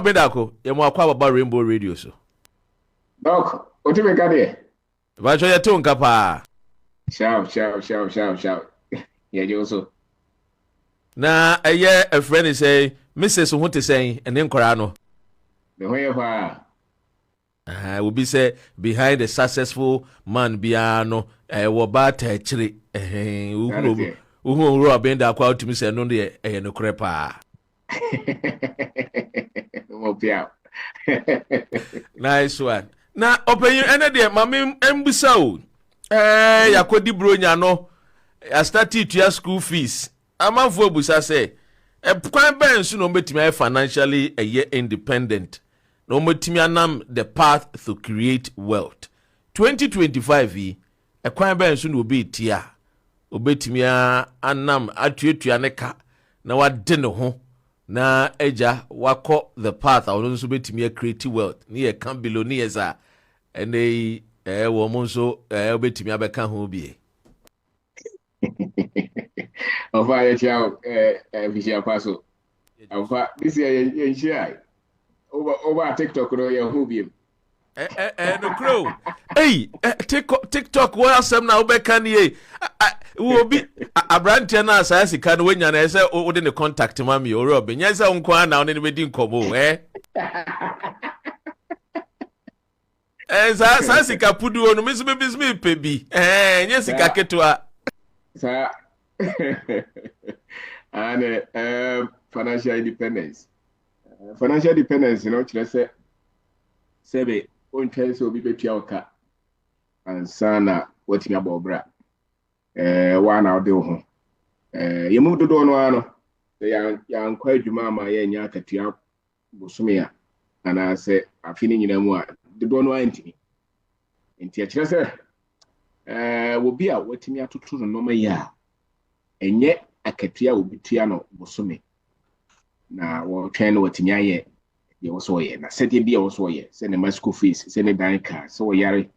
Bendako, Yamaqua about Rainbow Radio. So, Doc, what do you got here? But your tongue, Capa. Shout. Yeah, you also. Na a friend is say, Mrs. What is saying, and then Corano. The way of I will be say behind a successful man, Biano, Wabata, actually, who Rob Bendako to me say, no, no crepa. Nice one. Na open you ene de mame embusao. Yakodi bronya no. I started to your school fees. Amanfo busa say, kwan ben so no betimi financially independent. No betimi anam the path to create wealth. 2025 kwan ben so no be tia. Obetimi anam atuatua ne ka na wade ne ho. Na eja wako the path I want to betimi create wealth. Ni e kan billionaires a ene wo mo so betimi abeka ho bi. Ofa ya chao visia paso. Ofa this year you share. Over TikTok no ya ho bi. No crow. Hey, TikTok what asem na obeka ni wo bi abrantia na asase ka no wenya na ese wo de ne contact mami o rob nya se nko ana one ne bedi nkomo sa sika pudu no misu me pebi nya sika ketwa sa and financial independence you know kire se sebe on tell so bi betua oka ansana watimi abobra wa na ode ho yemu dodo no ano ya nkwa adwuma ama ya nya akatua bosome ya ana se afini nyina mu a dodo no antini enti a kire se wo bi a watimi atoto no ma ya enye akatua wo bitua no bosome na wo twen no watimi aye ye wo so ye na se de bi wo so ye se ne masco fees se ne dan car so wo yare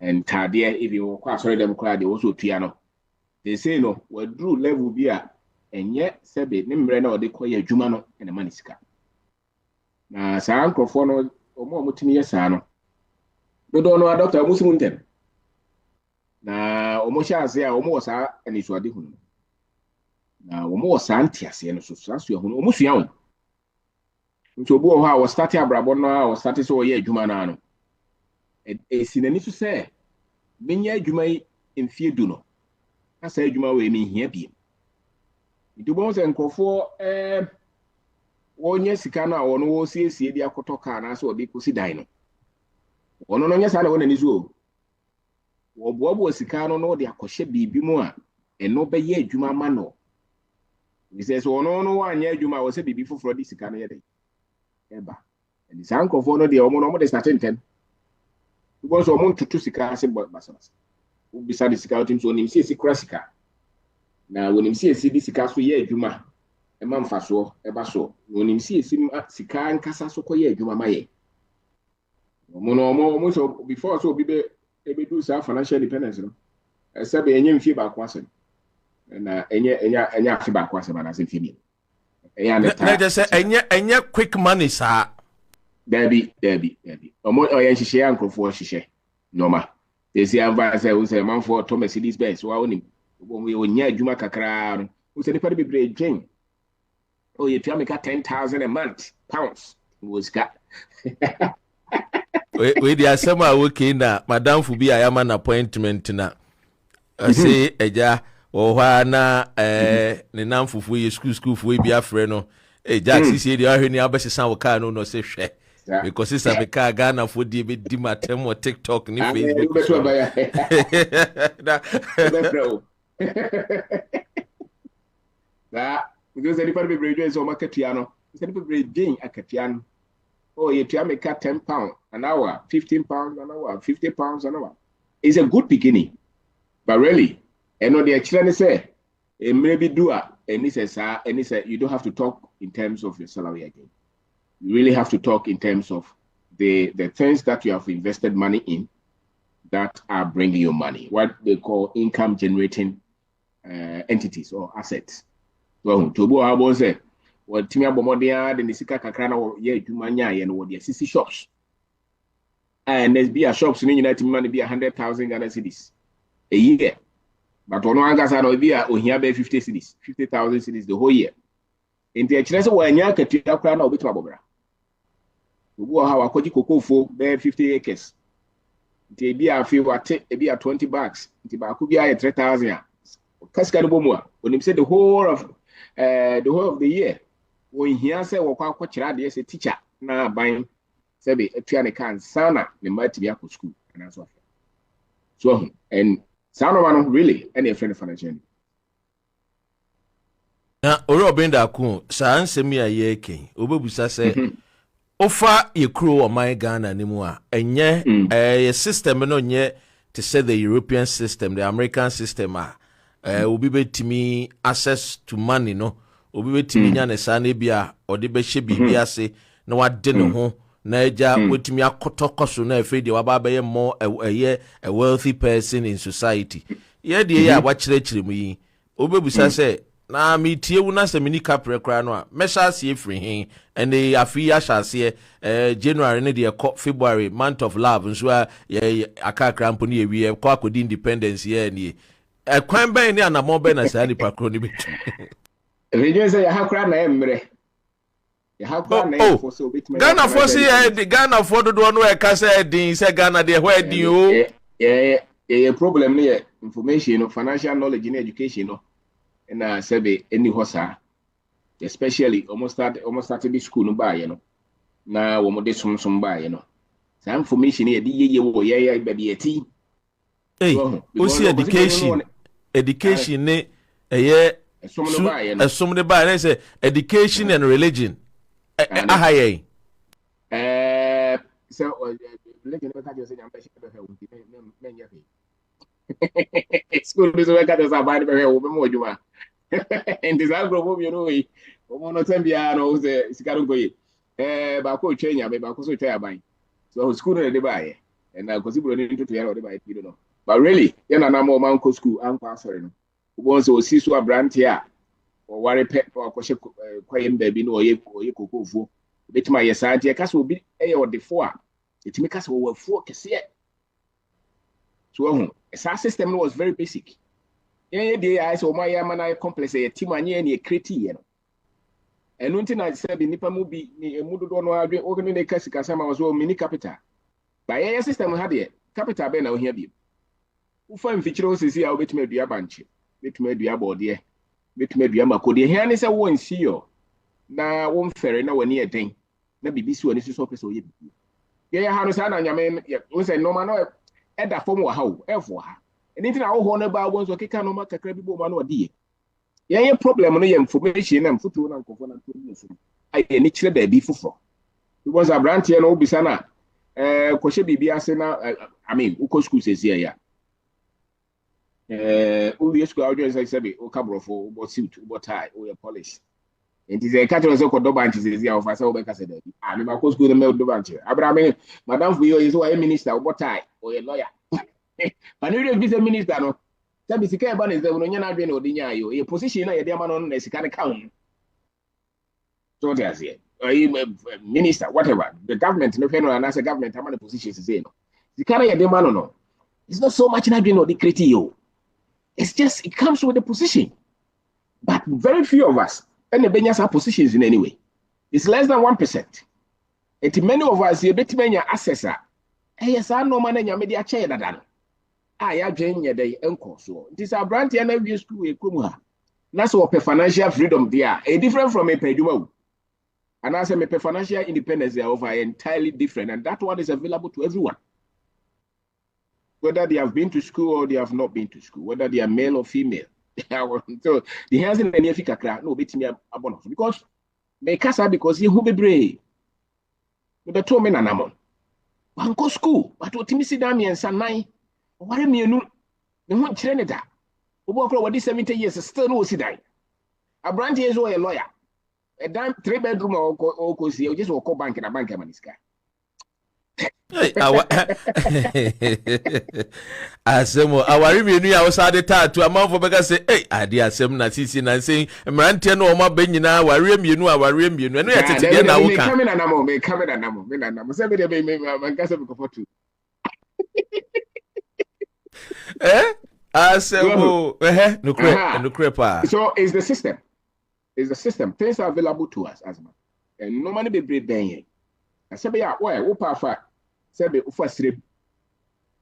entade if you kwa sorry dem kwa de wo so tua no they say no we drew level bi a enye sebe ne mre na ode koye adwuma no ene manisika na saa nkrofo no omo mutimi ye saa no dodo no doctor musimu ntem na omo sha ase a omo saa enisu ade hunu na omo saa ntiase no so so hunu omo sua won nti obo ho a wo start abrabo no a wo start so ye adwuma na no sinani so se menya adwuma yi mfie du no asa adwuma we mi hia bi idubon se nkofo wonye sika na wono wo siesie di akotoka na so obi kosi dan no wono no nya sa na wona ni so wo boabo sika no no de akohye bibi mu a eno be ye adwuma ma no we say so wono no anya adwuma wo se bibi foforo di sika no ye dey eba and the nkofo no de omo de start ntem because omo tutu sika ase basa ubisa di sika otim so onim si kura sika na wonim si di sika so ye adwuma e ma mfaso e ba so wonim si sika nkasa so ko ye adwuma ma ye omo so before so bi be do sa financial independence no ese be enye mfie ba kwa asem na enye afi ba kwa asem na se mfie bi na just say enye quick money sa Debbie omo oye nhihye ankrofo hihye normal they say advice we say man for to Mercedes Benz wa onim we onya adwuma kakra no we say nipa be bre dwen oh you pay me 10,000 a month pounds was got we dey asema okay na madam fu bi ayama na appointment na say eja wo hwa na ne nam fufu ye school fu bi afre no Jack sisi dey ahwe ni abesesa wo car no say hwe because it's a car Ghana for di be di matem or TikTok ni Facebook that because anybody be brave so market piano instead of brave gain akatian oh you to make £10 an hour, £15 an hour, £50 an hour. It's a good beginning. But really, and what the children say, maybe do and it says you don't have to talk in terms of your salary again. You really have to talk in terms of the things that you have invested money in that are bringing you money, what they call income generating entities or assets. Well, to go about say, What Timia Bomodia, the Nisika Kakrana, yeah, Jumanya, and what the CC shops. And there's be a shops in the United money be 100,000 Ghana cedis a year. But on one gas, I know be a Ohiabe 50 cedis, 50,000 cedis the whole year. In the Chinese, when you can take a crown of Bitrabobra. We go how a cocoa for bear 50 acres. They be a few, be a 20 bucks. The Bakubia 3,000. Cascadobomua. When you say the whole of the year, when he answer or quite as a teacher now buying Sabi a Tiana can Sana, the might be a school, and that's what. So, and Sana really any friend of financial. Na ori obenda ku saa nsemi aye ken obebusa se ofa ye kuro o man Ghana ni mu a enye ye system no nye to say the European system, the American system obi betimi access to money no obi betimi nya ne saa na bia ode be hye bibi ase na wade ne ho na eja wetimi akotokoso na efe de waba be more a wealthy person in society ye de ye aba kire mu yi obebusa se na mi tie wu na se mini kapre kra no a mesha se efri hin and the afi ashase January ne de February month of love nso a aka krampo ne ewie kwa akodi independence ye ne kwan ben ne anamo ben na sa ni pakro ni bitu region say ya hakra na emre ya hakra na for so bit Ghana for say Ghana for do no e ka say din say Ghana de where din o problem ne information no financial knowledge and education no na sebe any hosa especially almost started the school no ba ye no na wo mo de sum ba ye no sa information e de ye wo ye be de ati o see education ne eye sum de ba ye say education and religion ahaye so religion be ka just say am be menye school be so be ka just abide be wo be mo juma and this agro you know we no tembia no say sikaro goye ba ko twenya be ba ko so twya ban so school no dey buy and na kosi bro ni to ya no dey buy pido no but really ya na na mo man ko school an kwa sorry no wo so osi so abrante a o ware pe o ko she kwayem ba bi no oye kokofo betima ye sa tie kasa obi eye odefo a etimi kasa wo wafo kese so esa system was very basic. Yeah, I saw my man complex a team and ye criti, you know. And one thing I said, Nipa Mubi, Mudu don't know, organic Casama was all mini capital. By a system had it, capital ben out here. Who find features is here, which may be a bunch, which may be a body, which may be a macodi. Here is a one CEO. Now, one ferry now near thing. Maybe this one is so so. Yeah, Hanusana, Yaman, was a no man at the form of how, ever. Anything I want about ones okay can no matter credible man or dear. Yeah, problem no information and photo and component. I need to be for. It was a brand here no bisana. Koshe bibi asena. I mean, uko school says here. Uli school audience I said, o cabro for what suit, what tie, or your polish. And it is a catcher so called Dobanch is here of us over Cassade. I mean, my course good mail Dobanch. Abraham, Madame for you is a minister, what tie, or a lawyer. But you be a minister, no. Sabi sika ba is the no nyana adwe na odinya yo. Your position na ye dey ma no na sika ne count. So they say, minister, whatever. The government, no feno and as a government, how many positions is no. Sika na ye dey ma no. It's not so much na adwe no decrete yo. It's just it comes with the position. But very few of us and the benya sa positions in any way. It's less than 1%. And many of us ye betimenya assessor. Yes, I know man nya media chair that. Ya dwen ye dey enko so it is a brand here na we school e komu ha na so pe financial freedom there a different from a peduma and as a financial independence they are entirely different and that one is available to everyone whether they have been to school or they have not been to school whether they are male or female so the hands in any Africa no betimi abono because me kasa because he who be brave with the 2 men anamon one go school but otimi sidam yen sanan what am you know? The one Trinidad. Who work over 70 years still no see die. A brand is a lawyer. A damn 3-bedroom or cozy, just walk bank in a bank of Maniska. Hey, asemo awari mienu ya osade tattoo amanfo beka say hey ade asem na sisi na say mrantie no oma ba nyina awari mienu eno ya tete na woka kamera na mo me na mo say me de me man ka say me ko tu asemo nukre pa. So it's the system things are available to us as man and no money be break ben I say be ya wo pa fa say be ufa sreb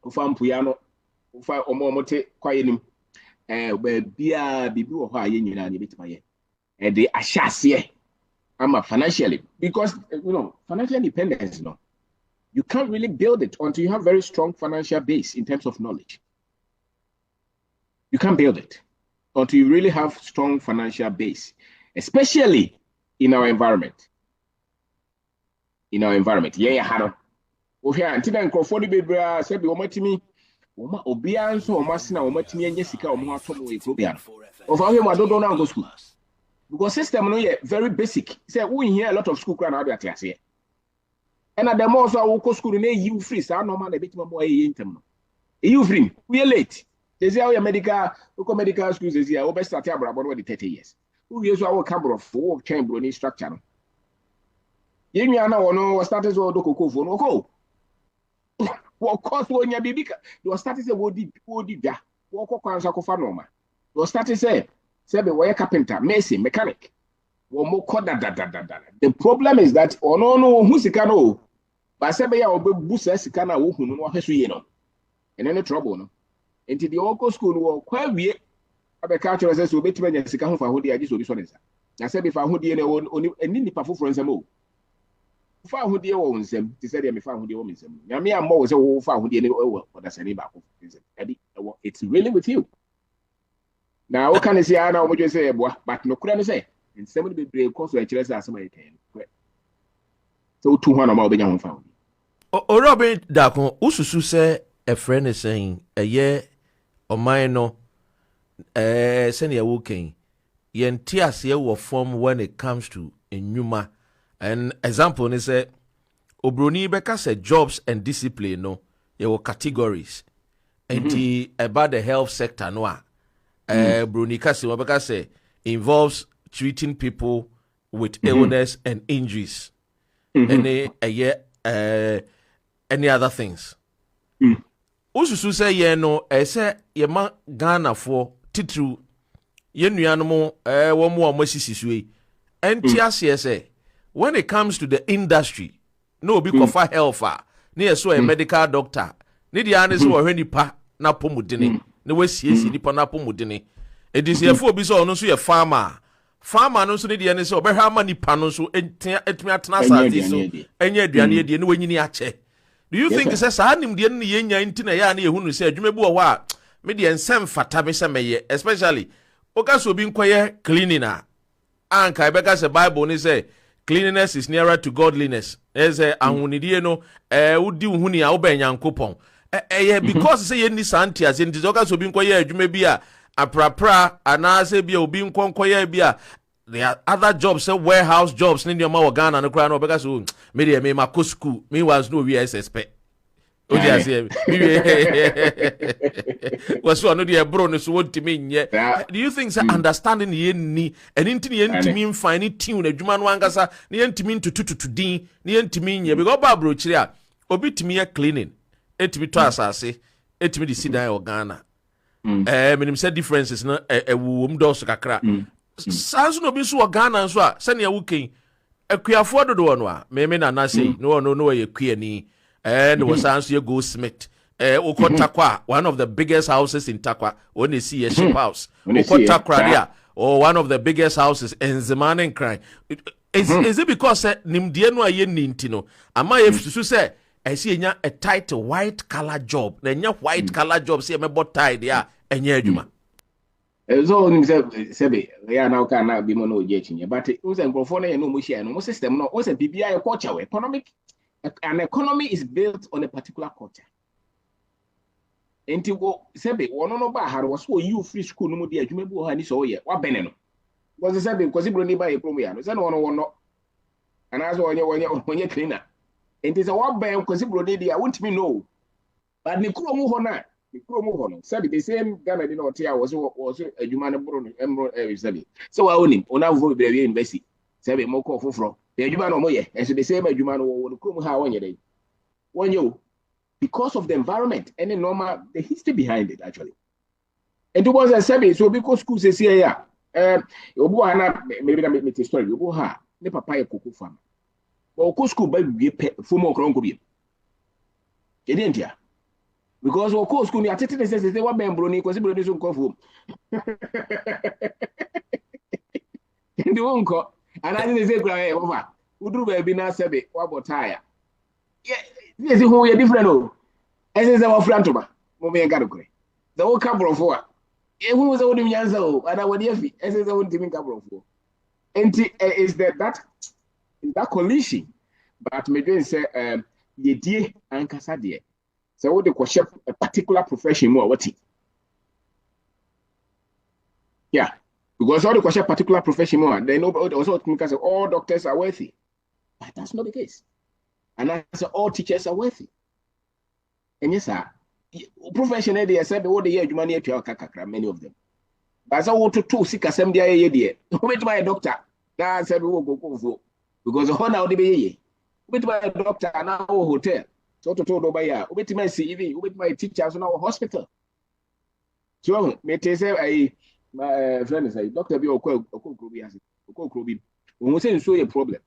ufa mpuya no ufa omomote kwaye nim ba bia bibi wo ho aye nyina na betima ye e de ahyase ama financially because financial independence you can't really build it until you have very strong financial base in terms of knowledge. You can't build it until you really have strong financial base, especially in our environment. Yeah, haro. Okay, until then, Crawford Bebra said, "Omatimi, Obian, so Masina, Omatimi, and Jessica, Omotomo, of our I don't know go school because system no very basic. Say we hear a lot of school crowd out there here. And at the most, I will go school in you free. So no man a bit more intem. You free. We are late. They say our medical schools is here. We start about 30 years. Who years our camera for chamber in structure. You know, started to do cocoa for no go. What cost when you be you started to what did that? Walk on Sacofanoma. You started say wire carpenter, mason, mechanic. The problem is that no who's the cano. But say ya obe busa sikana wo hunu no hweso ye no. And any trouble no. Enti the local school wo kwa wie abeka actually say so betima nya sika ho fa hodi agi so bi so nsa. Na say be fa hodi ne oni eni nipa foforo nsam o. Fa hodi wo nsam, ti say dey me fa hodi wo nsam. Na me am wo say wo fa hodi ne wo odasani ba ko nsam. Ebi it's really with you. Now what can you say na wo just say boa but no kura ne say nsam ne bebre ko so e kire say asem ayi so tu ho na ma obenya ho fa hodi. O Robin Dakon ususu say a friend is saying ye oman no send ya woken yen tiase wo form when it comes to enwuma. An example is say obroni beka say jobs and discipline no ye wo categories enti about the health sector no broni ka say beka say involves treating people with illness and injuries and any other things. Ususu say ye no say ye ma Ghana for titru ye nuanom wo mo amasisisue enti ase say when it comes to the industry no be kofa health na ye so a medical doctor ne dia ne so wo hwanipa na pomudene ne wasiesi nipa na pomudene edisiefo obi so ono so ye farmer no so ne dia ne so obehwa ama nipa no so etumi atena asase so enya aduane die ne wanyini ache. Do you think say sa nim de ne yenya ntina ya na ehunu say adwuma bi wo a me de ensem fata be se meye especially okaso bi nkoye cleaning anka ibeka say Bible ni say cleanliness is nearer to godliness. Eze ahunidie no udi uhuni a oba nyankopon because say ye ni santia say nti okaso bi nkoye adwuma bi a aprapra anase bi obi nkonkoye bi a there are other jobs, say warehouse jobs. In your mouth, Ghana, no crown, because me my co school. Me was no we expect. Oh, yes, was one of the bronze word to mean. Yeah, do you think understanding the ni and into mean finding tune a Juman Wangasa, the end to mean to D, the end to mean, yeah, we go Babro Chia, obi to me a cleaning, it to be to us, I say, it to me the Sida or Ghana. Minim said differences, no, a womb dos kakra. Sansu no bi so Ghana so a sene ya wuken akuafo dodo no a me na say no ye kuani and was sansu ye Goldsmith Ukotakwa, one of the biggest houses in Takwa when you see a ship house Ukotakwa or one of the biggest houses in Zemane Cry. Is it because nimdie no aye nintino ama if to say I see a tight white color job na white color job say me bot tie there enye adwuma. So sebe ya na ka na bi mo no je chinye but we say nkrofo na ye no mo share no mo system no we say bibia e culture economic an economy is built on a particular culture. Enti wo sebe wono no ba haro so you free school no mo di adwuma bi wo ha ni so ye wa bene no because sebe because bro ni ba e promo ya no say no wono and as onye cleaner It is a one band because I want me know. But Nikuro Muhona, Nikuro Muhona, said the same Ghana did not tell was a human emerald study. So I own him on our vote very invested. Seven more call for the human moye, and so the same human will come how one day. One you because of the environment and the normal the history behind it actually. And it was a service, so because schools is here. Obuana maybe that make me story. Obuha, ne papa ye kuku farm. But school by be fumo kronko bi. Didn't ya? Because of course, school, I tell you, say what man brony, because brony don't come home. And the won't call. And I didn't say, "Cry over." Who do baby now? Say, "What about tire?" Yeah, yes, who we are different. Oh, as is our friend Toba. Mommy and Garuke. The whole couple of what? Who was the only Yanzo? And I would have as is the only team couple of four. And is that collision? But me doing say, ye dear and Cassadia. So what they question a particular profession more what? Yeah, because all the question particular profession more, they know also because all doctors are worthy, but that's not the case. And I say all teachers are worthy. And yes, sir, profession they said all the year you money to kakra many of them. But I want to sick assembly idea. Wait my doctor. Now said we will go for because the now the be with my doctor and our hotel. So to told over here, with my CV, with my teachers in our hospital. So, me say my friend is a doctor be okokrobi as okokrobi. We say so a problem.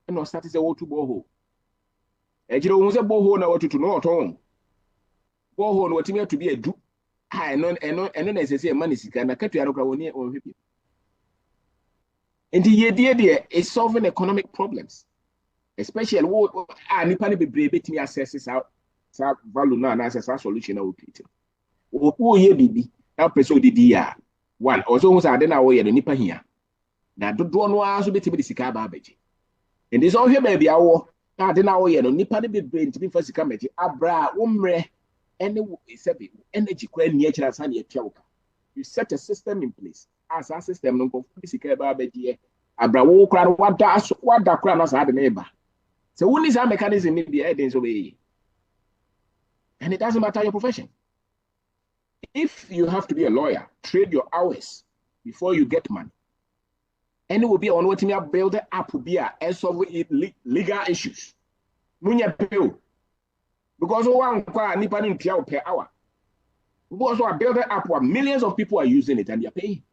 And no start is a water borehole. And you know, say borehole now to know at home. Borehole what me to be a do. I know and as I say money sick and I can't you on people. And the idea is solving economic problems. Especially what nipa be brave me access out value now and access solution now create. Who ye bibi now person didi ya one also who say na wo ye no nipa hia na dodo no aso betimi de sika ba abeji and this all here baby awo na de na wo ye no nipa ne be brave ntimi fa sika meji abra umre ene sebi energy kwa ni akira san ye twa woka you set a system in place as a system no ko sika ba abeji abra wo kra wada kra na sa de na eba. So when is our mechanism in the evidence of a and it doesn't matter your profession. If you have to be a lawyer, trade your hours before you get money. And it will be on what you build up will be a solve legal issues. Munya bill. Because one nipa per hour. Because we build up where millions of people are using it and they're paying.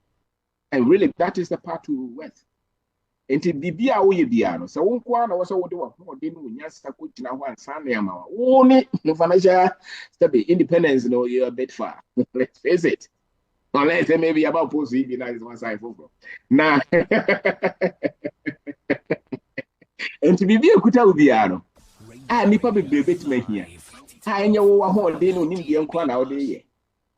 And really that is the part to worth. Enti bibia wo ye bia no se wo nko na wo se wo de wo de no nya sa ko gina ho ansa na ma wo ni financial stable independence no you a bit far. Let's face it. Unless maybe about post even that is one side for na enti bibia kuta wo bia no nipa bebrebe ti mahia enye wo ho de no nim de nko na wo de ye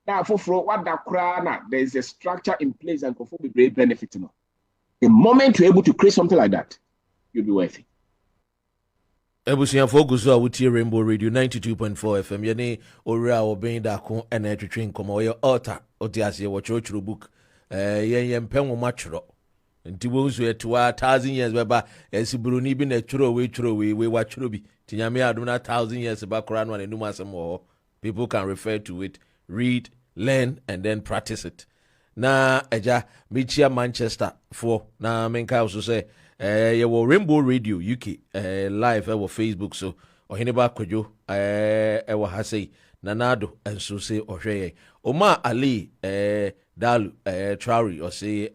na foforo wada kra na there is a structure in place and for bebrebe benefit no. The moment you're able to create something like that, you'll be worthy. Ebusian focus a wutie Rainbow Radio 92.4 FM yene owura obin da ko na etwetwe nkomo ye altar otiase wo church book ye mpem wo matwro nti wo nso etwa 1000 years beba esiburuni bi na twro we watwro bi tinyame adom na 1000 years ba kora no anum asem wo people can refer to it, read, learn and then practice it. Na eja michia Manchester for na menka also say ye wo Rainbow Radio UK live wo Facebook so ohineba kwadwo wo ha sei nanado enso say ohwe Oma Ali Dalu Traori or say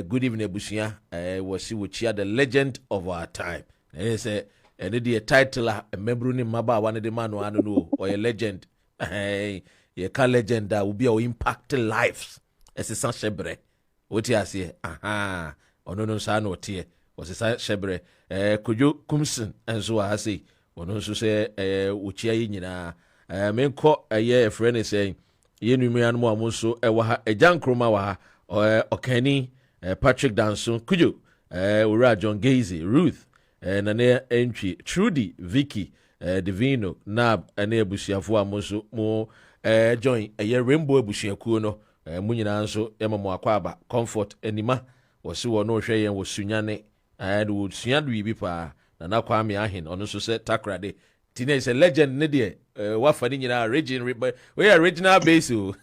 good evening Ebusia wo si wo chia the legend of our time and say and the title a membro ni maba one the man one no or a legend ye ka legend that will be our impact lives. Ese san shebre oti ase ono no sa na otie wose san shebre Kojo Kumsin enso a ase ono nso se ochia yi nyina menko ye friend say ye numian mo amonso wa ha ejankroma wa ha okani Patrick Danson Kojo Ura John Gazy Ruth na ne entry Trudy Vicky Divino Nab ene abusiafo amonso mo join ye Rainbow abusiakuo no munyina nso yamamo Comfort enima wose wo no hwe yen wo sunyane and wo sunyadu bi pa Nana Kwame Ahin ono so se Takrade tine is a legend ne de wafa ni nyina we original base o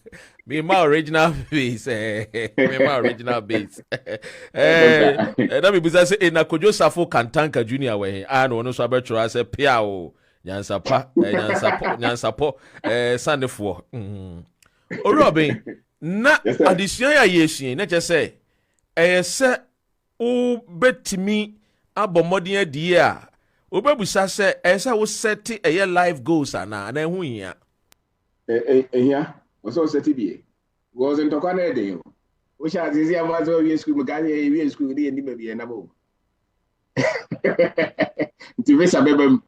me ma original base me ma original base na me busa se na Kojo Safo Kantanka Junior we no ono so abetro se pia o nyansapo sanefo Orobin na addition ya yesu na che se se o betimi abomodin adie a obebusa se esa wo set life goals ana na hu hia ehia wo so set bie wo zo ntokwa na eden o sha azizi amazo wi school mu ganye wi school ni ma bie na bo nti vesa bebem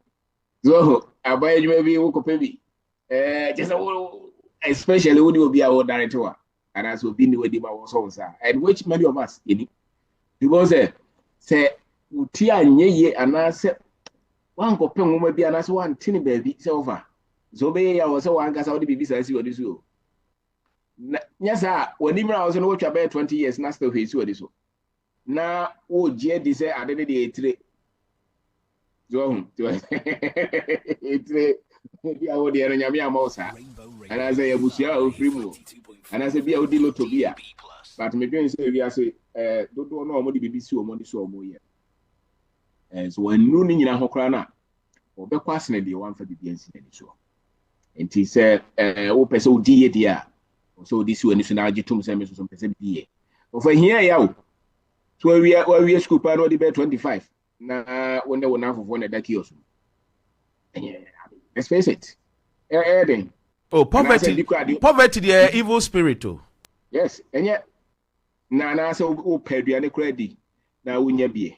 zo abaye juma bi wo kope bi just wo especially when you be our director and as we be ni we di ma wo so nsa and which many of us you because say uti anyeye anase wan ko pen wo bi anase wan tini baby say over so be ya wo say wan gasa wo di bibi say si wo di so nyasa woni mra wo so no twa be 20 years na still he si wo di so na wo je di say ade de etire zo etire bi awo de ero nyame amosa anase ya busia o free mu anase bi awo di loto bia but me dwen say we say dodo no omo di bibi si omo di so omo ye so when no ni nyina hokra na obekwa asene de wan fa bibi ansi na ni so enti say wo pese odi ye dia so di si wani so na agitum say me so pese bi ye o fa hia ya o so we school pa no di be 25 na wonde wona fofo na daki oso let's face it then poverty the evil spirit o yes enye na say o paduane kra di na wonya bie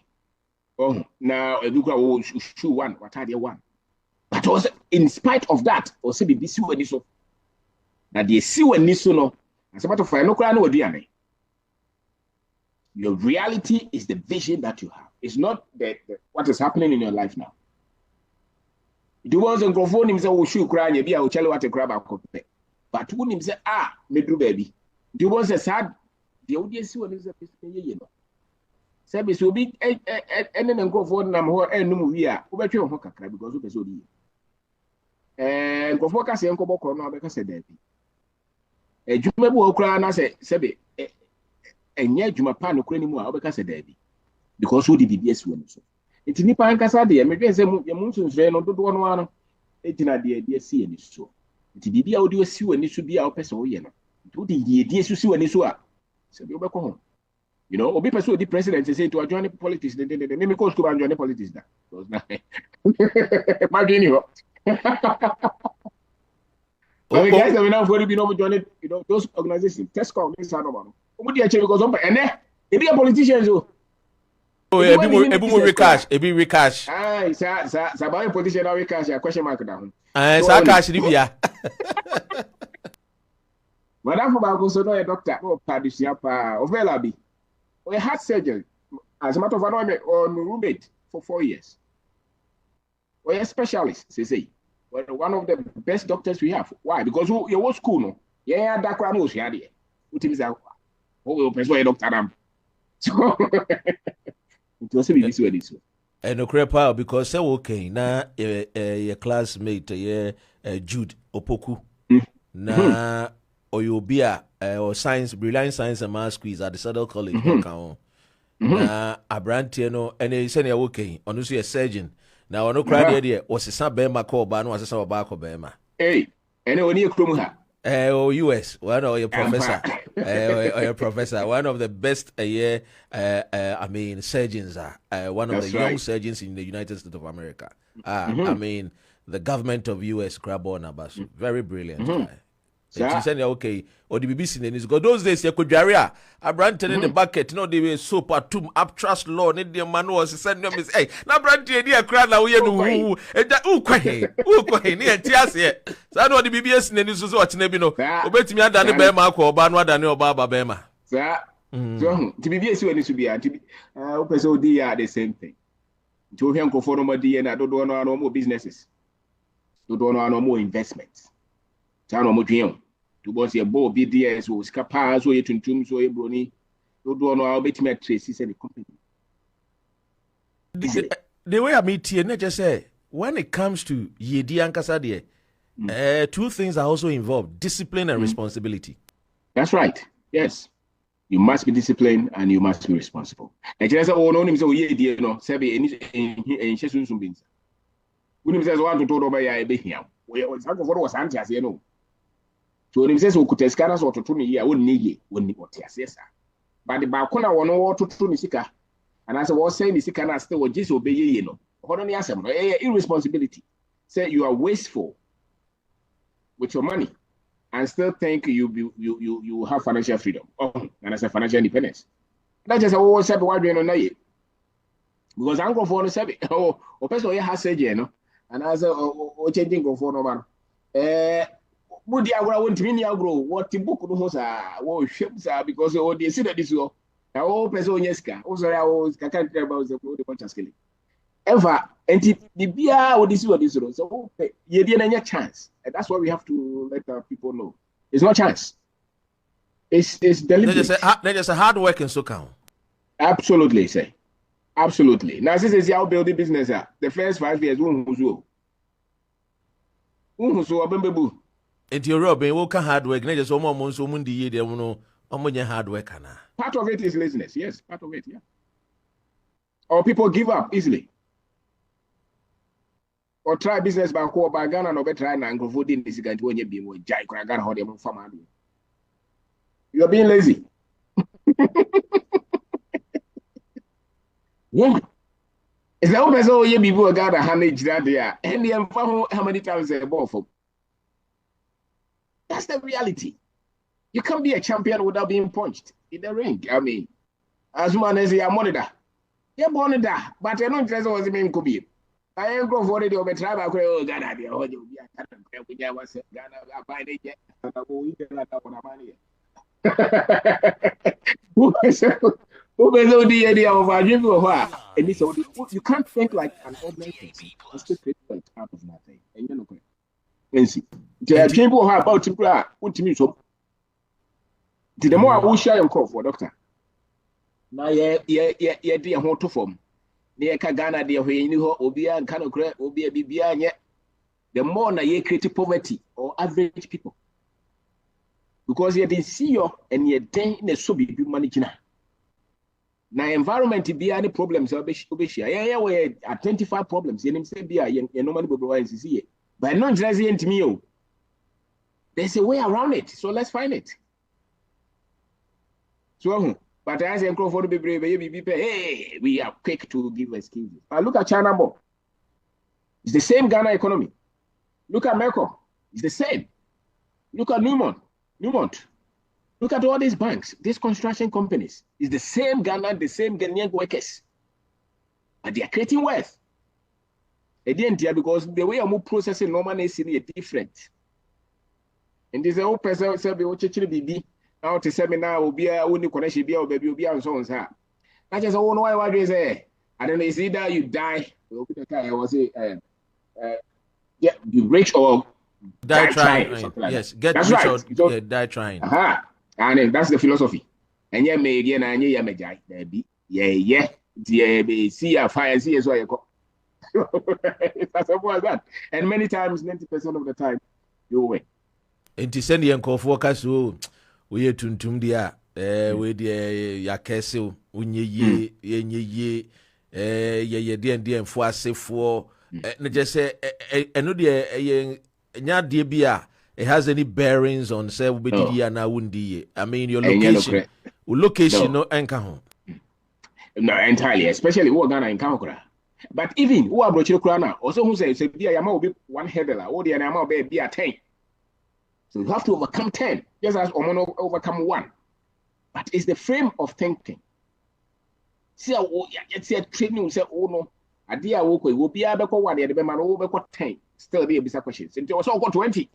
oh now edukwa wo shoe one watade one but also in spite of that o say bibi si wani so na de si wani so no asabato fa no kra na waduane. Your reality is the vision that you have. It's not what is happening in your life now. Do was in microphone him say wo shoe kra nya bia o chele what kra ba ko pe but won him say medru baby do was a sad the audience won say ye no say so bi ene na microphone na ho enum wi a wo betwe ho kakra because wo pese odi microphone ka se enko bokọ no abeka se dabi ejuma bu okra na se be enye ejuma pa no kra ni mu a obeka se dabi because wo di BBS won so enti nipa ankasa de me dwen se mu nsunsun no dodo no ano etina de si ani so enti bibia wo de si wani so bia wo pese wo ye no enti wo de si wani so a se bi obekọ ho you know obi pese wo di president say to join politics de me ko school ban join politics da because na ma dweni ho okay guys we now for be no join you know those organizations Tesco me sa no ma no omo di ache because ene e be politicians o. Oh, ebi cash. Sa ba politician na we cash a question mark da ho. Sa cash ni bia. Madam for ba ko so no a doctor no padusia pa ovela bi. We had surgery as a matter of fact on roommate for 4 years. We are specialists say. We're one of the best doctors we have. Why? Because you was school no. Yeah, that crowd was here there. Uti say we person doctor am. So it was be this way this. And okrepa because say okay na your classmate Jude Opoku na oyobia or science brilliant science and math quiz at the Saddle College na abrantie no and he say okay ono so a surgeon na ono kra there was sa be ma call ba no was sa ba ko be ma and oni ekrom ha US one of your professor your professor one of the best I mean surgeons one of That's the young right. surgeons in the United States of America I mean the government of US Grabona Basu very brilliant guy. She said, okay, or the BBC news go those days, you could jarria. I branded in the bucket, no, they were soap or tomb up trust law, need the man was send them is, hey, now branded a crowd now, you know, and that, near tears here. So I know the BBC news was watching, you know, bet me, I done a Bema or Banwa Daniel Baba Bema. Sir, to be BS when it should be at the same thing. To him, go for no more and I don't know no more businesses. Don't know no more investments. Tano mo dwien to boss ye bo BDS wo sika pa so ye tuntum so ye broni do no a betime trace say the company the way I meet here, not just say when it comes to Yedi Ankasa there, two things are also involved: discipline and responsibility. That's right. Yes. You must be disciplined and you must be responsible. And just oh no, so yeah, no, say any shesun sumbins. When says one to talk about ya be here. We was anti you know. So when says we could test caras or to tuni here, wouldn't need what yes. But the balcona one or to tuni sika. And as I was saying, the sika still just obey you know. Hold on, yes, irresponsibility. Say you are wasteful with your money. And still think you have financial freedom. And I say financial independence. That's just what said why do you know it? Because I'm going for the say oh person has said you know. And I say changing go for no man. Would you want me grow what the book no ships are because they see that this will person yeska. Also I was can't tell about the bunch skill. Ever and the beer or this so you didn't have a chance. And that's why we have to let our people know. It's not chance. It's deliberate. They just a hard work and so count. Absolutely, say. Absolutely. Now this is how building business. The first 5 years, into your Robin, what can hard work? Not just almost so mundi ye they no hard work. Part of it is laziness. Yes, part of it, yeah. Or people give up easily. Or try business by co by Ghana no better and go for this guy to be more jai Ghana how they move from. You are being lazy. Yeah. It's the open so you people got a handage that there. And the how many times they bought for. That's the reality. You can't be a champion without being punched in the ring. I mean, as man as you monitor. You're born that, but you're not just was mean could be. I ain't go for it over tribe. I go Ghana. Ghana was Ghana by the jet. You can't think like an ordinary person. You still create like out of nothing. And you know, there are people who are about to put to me so. The more I will share your call for doctor. Now, yeah, dear, how to form. Near Kagana, dear, where you know, Obia and Kanokre, Obia, Bibia, yet the more na ye create poverty or average people. Because you didn't see you and you're then in a subi managing. Now, environment be any problems, yeah, we identify problems. You say, be a normally provides see it. But not resident me. There's a way around it, so let's find it. So, but as I go for the brave, hey, we are quick to give excuses. But look at China more. It's the same Ghana economy. Look at Merco. It's the same. Look at Newmont. Look at all these banks, these construction companies. It's the same Ghana, the same Ghanaian workers. And they are creating wealth. Again, because the way I'm processing normally is different. And this whole person said, "Be now to seminar will be a only connection, be a baby, will be on so on." I just don't know why they say. I don't know. It's either you die, I was say, yeah, be rich or die trying. Like yes, that. get that's rich right. or die trying. And that's the philosophy. And yeah, me again, and yeah, me jai, baby, yeah, see a fire, see as well. That's about that. And many times, 90% of the time, you win. And to send the uncle for us, we are tuntum dia, we de yakese, unye ye, dear, and for say for, just say, and no dear, nya bia. It has any bearings on say I mean your location, no anchor home. No, entirely, especially who are Ghana in Kamakura. But even who are Brochil Krana, also who says be a yama will be one header, or the animal be a 10. So you have to overcome 10, just as Omono overcome 1. But it's the frame of thinking. See, it's a training will say, oh no, a dear walk will be able to 1 year, the man over 10. Still there be questions. And also got 20.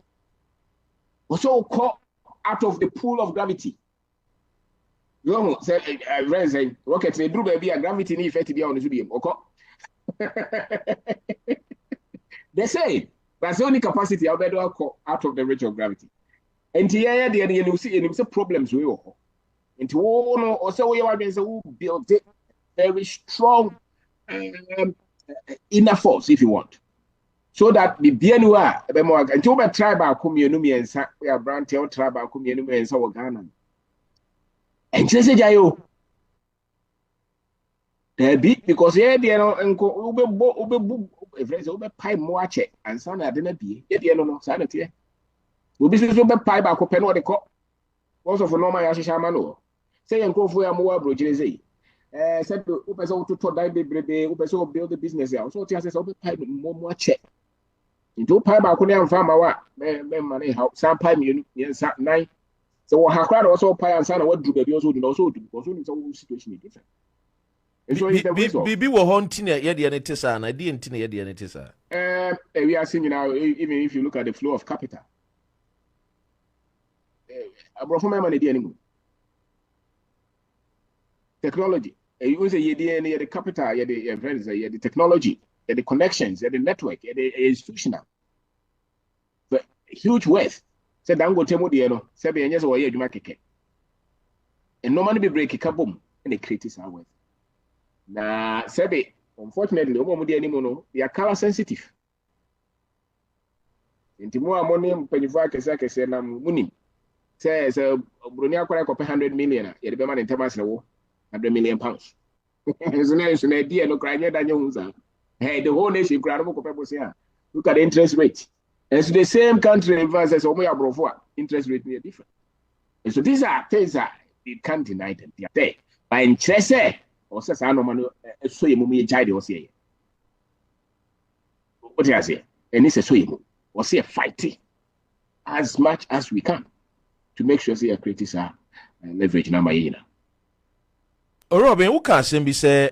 Also caught out of the pool of gravity. You know, say, rockets, they drew baby a gravity need to be on the studio. They say that's the only capacity I'll better out of the range of gravity. And here, you see problems we all. Into also we are who built it very strong inner force if you want. So that the BNUA, until we try by community and we are brand tail tribe by community and so Ghana. And just say, Jayo, there be because here, you know, and if there's over pie more check and son, I didn't be, yet, you know, sanity. We'll be over pie by Copen or the cop. Also for normal Yashamano. Say and go for a more bridges. Said to Upeso to die, baby, Upeso build the business out. So it has over pie more check. Into pie by Korean farmer, money, how some pie, yes, nine. So what have crowd also pie and son, what do they also do also do because it's all situation different. Bibi were haunting a yet the anetissa, and I didn't think the anetissa. We are seeing now, even if you look at the flow of capital. I brought my money anymore. Technology. You say the capital, the technology, the connections, the network, the institutional. But huge wealth. Said Dango Temo Diano, Sabi and yes, or you make a and no money be break a kaboom and they create our wealth. Now, Sabi, unfortunately, they are color sensitive. Into more money, Penifaka Saka and I'm winning. Says Brunia Quack 100 million, yet the man in Tamasno, 100 million pounds. It's an idea, no crying than yours. Hey, the whole nation, Granamo people say, look at the interest rate. And it's the same country versus Omoya Brofoa, interest rate are different. And so these are things that you can't deny them. They are there. By interest, or says, I know, man, so you move child or say. What do I say? And it's a swim or say fighting as much as we can to make sure they are creating leverage number. Robin, who can say, say,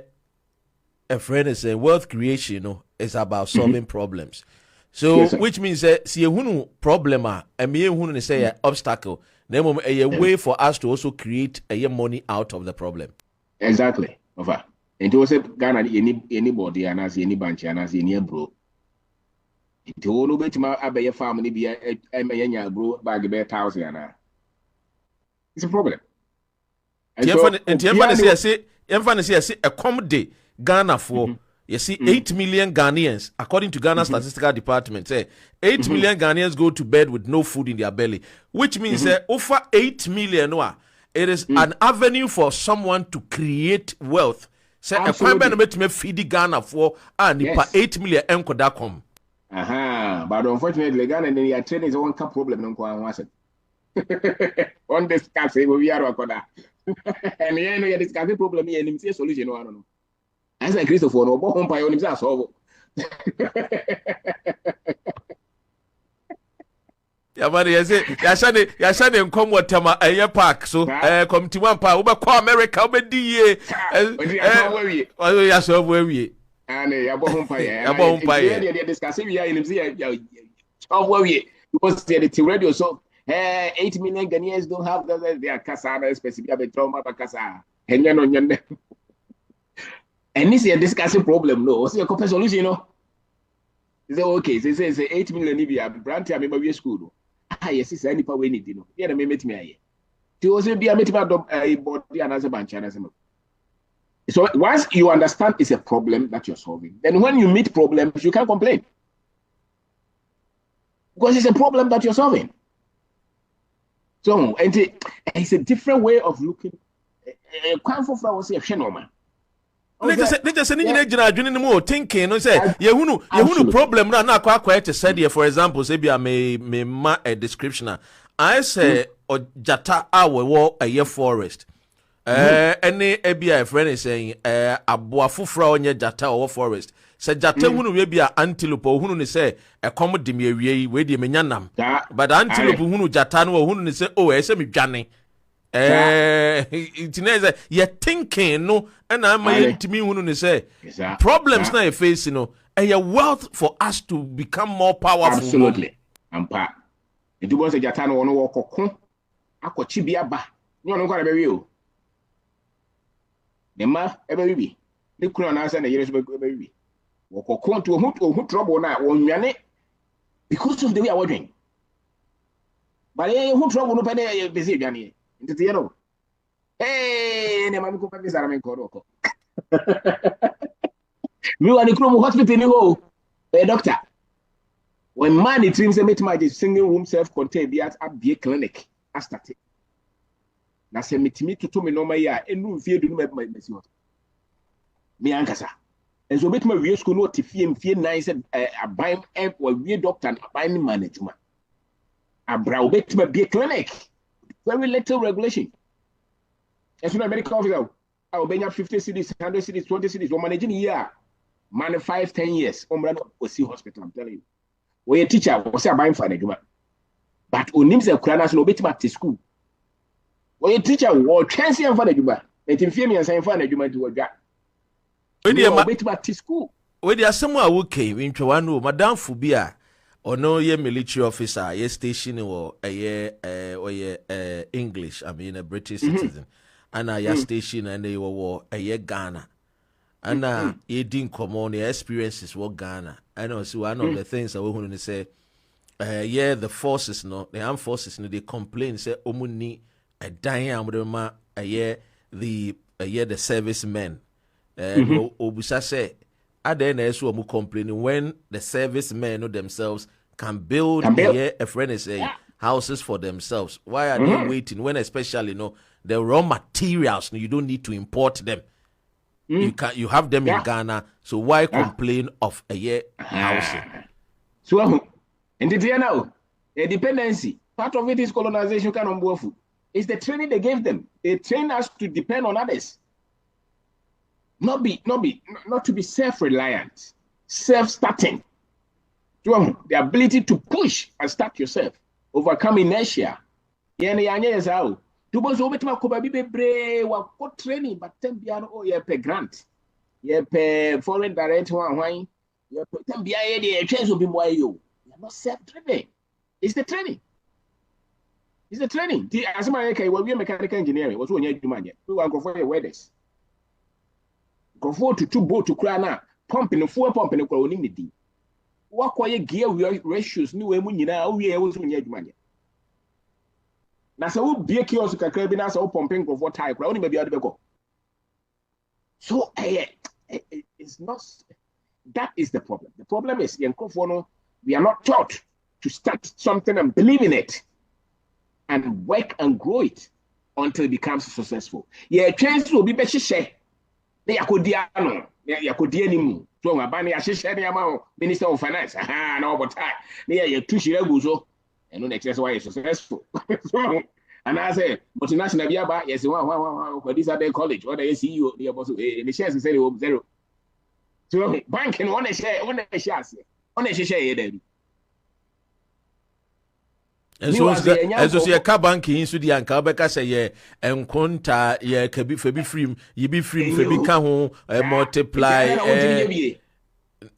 a friend is saying wealth creation is about solving problems. So, yes, which means that see a problem and me who say an obstacle, then a way for us to also create a money out of the problem. Exactly. Over. And also Ghana anybody and as any bunch and as any bro. It all over to my abbey family be a bro bag about 1,000. It's a problem. And so, say accommodate Ghana for you see 8 million Ghanaians, according to Ghana Statistical Department, say 8 million Ghanaians go to bed with no food in their belly, which means over 8 million, it is an avenue for someone to create wealth. Say a crime me feed Ghana for and 8 million enko.com. But unfortunately, Ghana and the training is one problem. On discuss it, we are and you discuss the problem here and see solution. I don't know. As a Christopher, no bomb by on himself. Yeah, but yes, Yashan come what time a park. So, come to one part over America, but the yes, where we and a bomb fire. Discussing we are in the because the radio so 8 million Ghanaians don't have their Kasana specifically trauma Casa. And this is a discussing problem, no. What's your solution, you know? They okay, they say 8 million Libya, Branty, I remember your school. Yes, it's any power need, you know. Yeah, they met me. To also be a meeting a body and as a bunch. So once you understand it's a problem that you're solving, then when you meet problems, you can't complain. Because it's a problem that you're solving. So, and it's a different way of looking. Quite for flowers, a phenomenon. They just thinking, no say, you problem na quite said for example, say be me ma a description. I say or jata awo a year forest. Any a friend is saying aboa fufra onye jata or forest. Say jata hunu we be a antelope hunu ni say e come de me awie we de me nyanam. But antelope hunu jata no hunu ni say oh e say me dwane. It's you're thinking no and I'm to me who say problems now you face a wealth for us to become more powerful. Absolutely. It was a Jatano on walk or Chibia ba. You know what I you. The ma ever be. The crown answer the years baby. Walk on to who trouble now on Yane because of the way I was doing. But who trouble no penny busy Yanni. You know, hey, never go back this army. Me want to come hospital ni ho. A doctor. When man it seems a meet single room self-contained be at a clinic. I started. Na se metimi toto me normal ya enu mfie du no me mesi ho. Me ankasa. Enso betuma wie school no te mfie nan se aban wa wie doctor aban management. Abra betuma be clinic. Very little regulation. As soon as medical officer, I will bring up 50 cities, 100 cities, 20 cities. We're managing year, man, 5-10 years. We'll see hospital. I'm telling you. We're a teacher. We'll say buying for the but on names of Kranas no better to school. We're a teacher. We're transient for the Juba. Let him fear me and say for the Juba to a guy. We're better to school. When there are somewhere who came into one room, Madame Fubia. Or no ye military officer, ye station or a ye English, I mean a British citizen. And a station and they were a ye Ghana. And ye didn't come on the experiences were Ghana. I know so one of the things I want to say, the forces no, the armed forces no, they complain, say omuni a dying amrema a year the servicemen. Obusa say then who complaining when the servicemen themselves can build a friend is houses for themselves. Why are they waiting when especially the raw materials you don't need to import them? You have them in Ghana, so why complain of a housing? So and did you know a dependency? Part of it is colonization kind of food. It's the training they gave them. They train us to depend on others. Not to be self-reliant, self-starting. The ability to push and start yourself, overcome inertia. To both over to my Kobabi wa training, but tembiano or ye pay grant. Ye pay foreign direct one, ye pay tembia the chance will be more you. You're not self-driven. It's the training. It's the training. As my when we are mechanical engineering, what's when you do man yet? We want to go for your weathers. Go for to 2 boat to cry now, pumping 4 pumping the quality. What quiet gear ratios new emunina, we always when you do man yet. Now, so be a kiosk, a crab, and also pumping for what type, only maybe I'll go. So, it's not that is the problem. The problem is, we are not taught to start something and believe in it and work and grow it until it becomes successful. Yeah, chance will be better share. They are Kodiano, they are Kodianimu. So, a banner, Minister of Finance. Ah, no, but they are 2 Shirabuzo. And that's why it's successful. And I say, multinational Biaba, yes, for this other college, or the CEO, the shares is 0. So, banking on a share, on a share. And so as you car banking in Sudan, Kabaka say, and Conta, ye can be free, ye be free, for become home, multiply.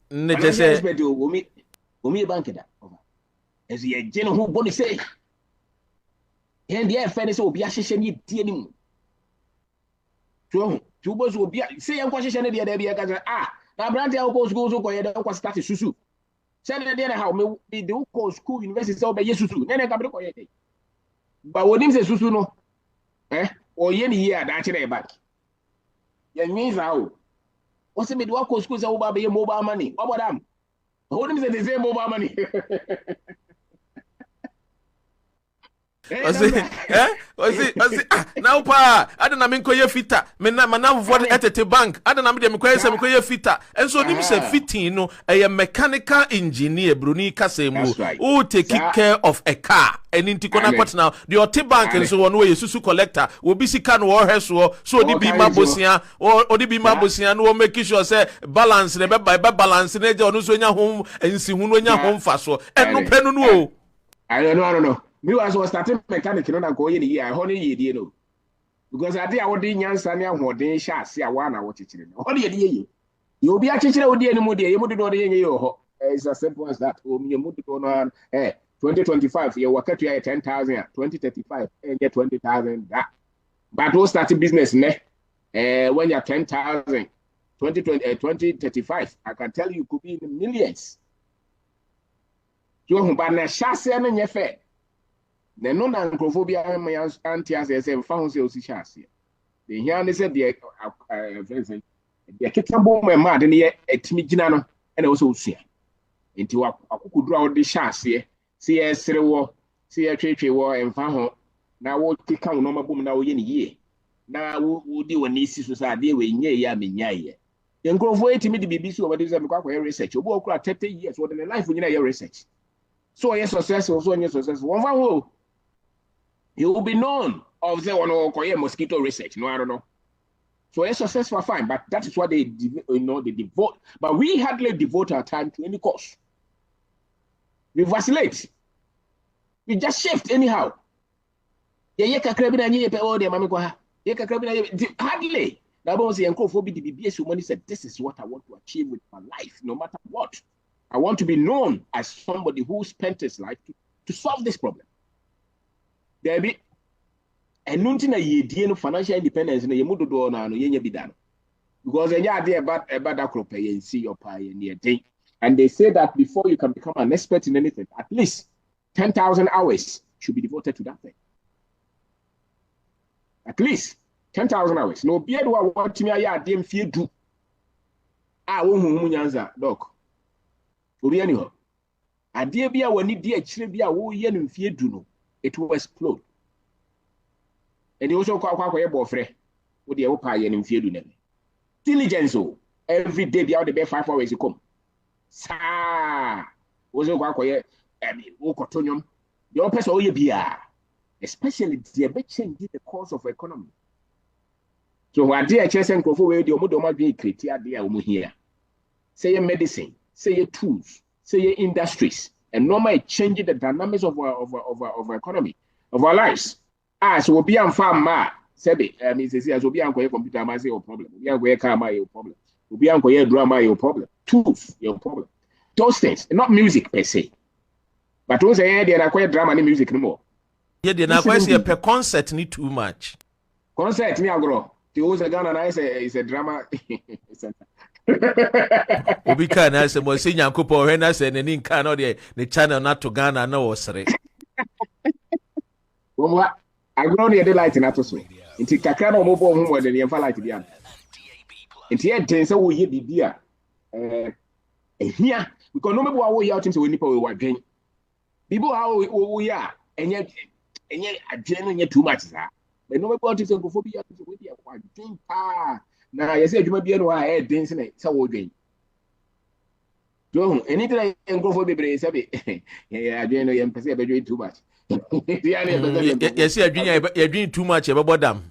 Just say, Umi banker. As ye general body say, and the fairness will be a session ye dealing. So, 2 boys will be say, I'm question the other. Now, Brandy goes over the start Susu. Send the how me do school university so by Yesusu. Then I come to but what him say Susu no? Or any year that's back. Ye means how? What's the do school so by mobile money? What about them? Hold him say the same mobile money. Now pa adana me nkoye fita me na manafo de etete bank adana me de me koye se me koye fita enso nim se fitin no a mechanical engineer bruni kasemu who take care of a car and in tikona kwat now the oti bank enso won we susu collector wo bi sika no wo hweso so odi bi mabosia odi bi mabosia no make sure say balance ne be balance ne je onu so nya hom ensi hu no nya hom fa so eno penu no I don't know. Me was starting mechanic no na go ye year honey ye no because I dey awodi nyansa ne ahodin sha ase awa na wo chichire no honey ye you be a chichire odi eni mu de ye mu de do ye ye ho it's as simple as that o me mu de do no 2025 ye work to 10,000 2035 and get 20,000 that but we start business ne when you're 10,000 2035 I can tell you could be in the millions so but na sha se na nye fe the non-anthrophobia anti as found sales chassis. The here said the The Kitambo, my mad, and yet a Timiginano, and also see. Into a could draw the chassis, see a war, see a trade war, and found now what kick out no boom now in a year. Now, would do an easy society when ye am in ye. Then go for 80 minutes to be so what is a research. You walk out 30 years, what in a life when you your research. So, yes, successful, so your successful. One for you will be known of the one or mosquito research. No, I don't know. So, yes, successful, fine, but that is what they devote. But we hardly devote our time to any cause. We vacillate. We just shift anyhow. Ye kakrabina nye pe o de mame kwa ha. Ye kakrabina hardly. Now boss yanko for be the BBS money said this is what I want to achieve with my life no matter what. I want to be known as somebody who spent his life to solve this problem. There be and nothing a ye no financial independence na ye mudodo na no ye bi da no. Because enya ade e bad akro pay and see your pie near day. And they say that before you can become an expert in anything, at least 10,000 hours should be devoted to that thing. At least 10,000 hours. No beard what me I dem fear do. Won't nyanza doc. Obi anyhow. Ade bia wani di akire bia wo ye no fear do no. It will explode. And they also kwa ye bofre. Wo de wo pa ye no fear do na. Diligence every day bia wo de 5 hours you come. Sa was a quack, Okotonium, your person, oh, yeah, especially the change the course of economy. So, what dear Chess and Kofu, the Omodoma be criteria, dear here. Say your medicine, say your tools, say your industries, and normally changing the dynamics of our economy, of our lives. So we'll be on farm, Sebi, as will be on computer, my problem. We are where car my problem. We'll be on drama, your problem. Tools, your problem. Those things, not music per se. But those are they are quite drama and music no more. Yeah, they are quite per concert need too much. Concert me agro. The old Ghana and I say is a drama center. Obi can I say mo say Nyankopo when I say any can or the channel not to Ghana no osre. What agro near the light in atmosphere. Inti kakra no mo bo hu mo de yemfa light bi an. Inti e den say wo ye bibia here because no maybe we out into nipa we wadwen people how we are enye adwen enye too much sir but no maybe out into go be out into we dey wadwen pa na you say adwuma bia no ha e den se na wo dwen so anything go for be bre say be adwen no yem pese e be dwen too much you say adwen too much e be bodam.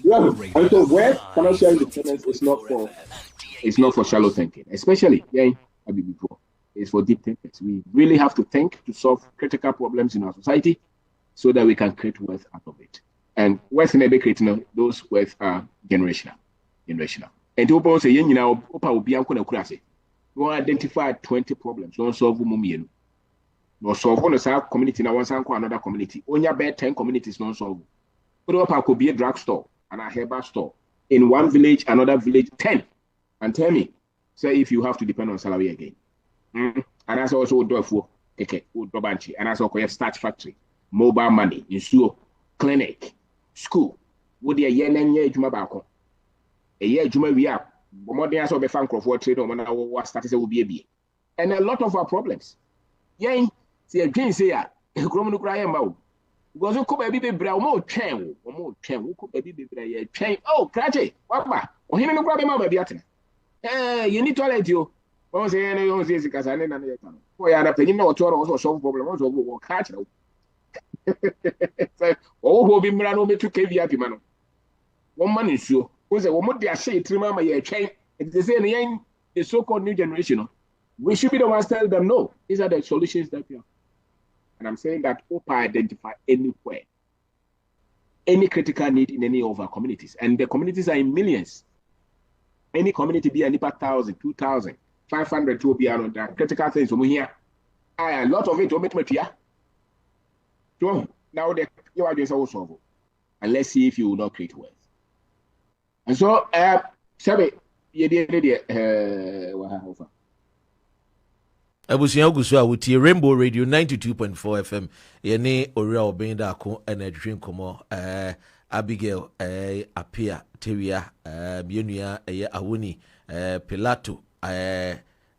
Yeah, and so where financial independence is not for shallow thinking, especially before. It's for deep thinkers. We really have to think to solve critical problems in our society so that we can create wealth out of it. And wealth in creating those wealth are generational. And to open say you know opa obi anko na kura say. We identify 20 problems. Don't solve them. No solve one community na one sanko another community. Onya be 10 communities non solve. But opa could be a drugstore and a herbal store in one village, another village, 10. And tell me, say if you have to depend on salary again. And that's also do for and that's also start factory, mobile money, insuo, clinic, school. Would the year and year juma bako? A year juma we are more than also be fan for trade or what status will be a B. And a lot of our problems. Yeah, see a dream say ya, Chromano cry about. Because you could be bra more train, who could be a train. Oh, Cratchy, what ma? Or him no problem about Beatin. You need to let you. One say any own says because I didn't understand. For you are a penny no tour also solve problem also will catch you. Oh, who be Mrano me to KVP man. One man is sure. Who's a woman they are saying to mama a train. It's the same the so-called new generation. We should be the ones tell them no. These are the solutions that we have. And I'm saying that OPA identify anywhere, any critical need in any of our communities. And the communities are in millions. Any community be a 1,000, 2,000, 500 to be on the critical things from here. A lot of it will make me here. So now you are just also. And let's see if you will not create wealth. And so, Sabi, you did Abusua gusu a wutie Rainbow Radio 92.4 FM yene owura obenda ko na adwin komo Abigail Apia Teria Bionia Awuni Pilato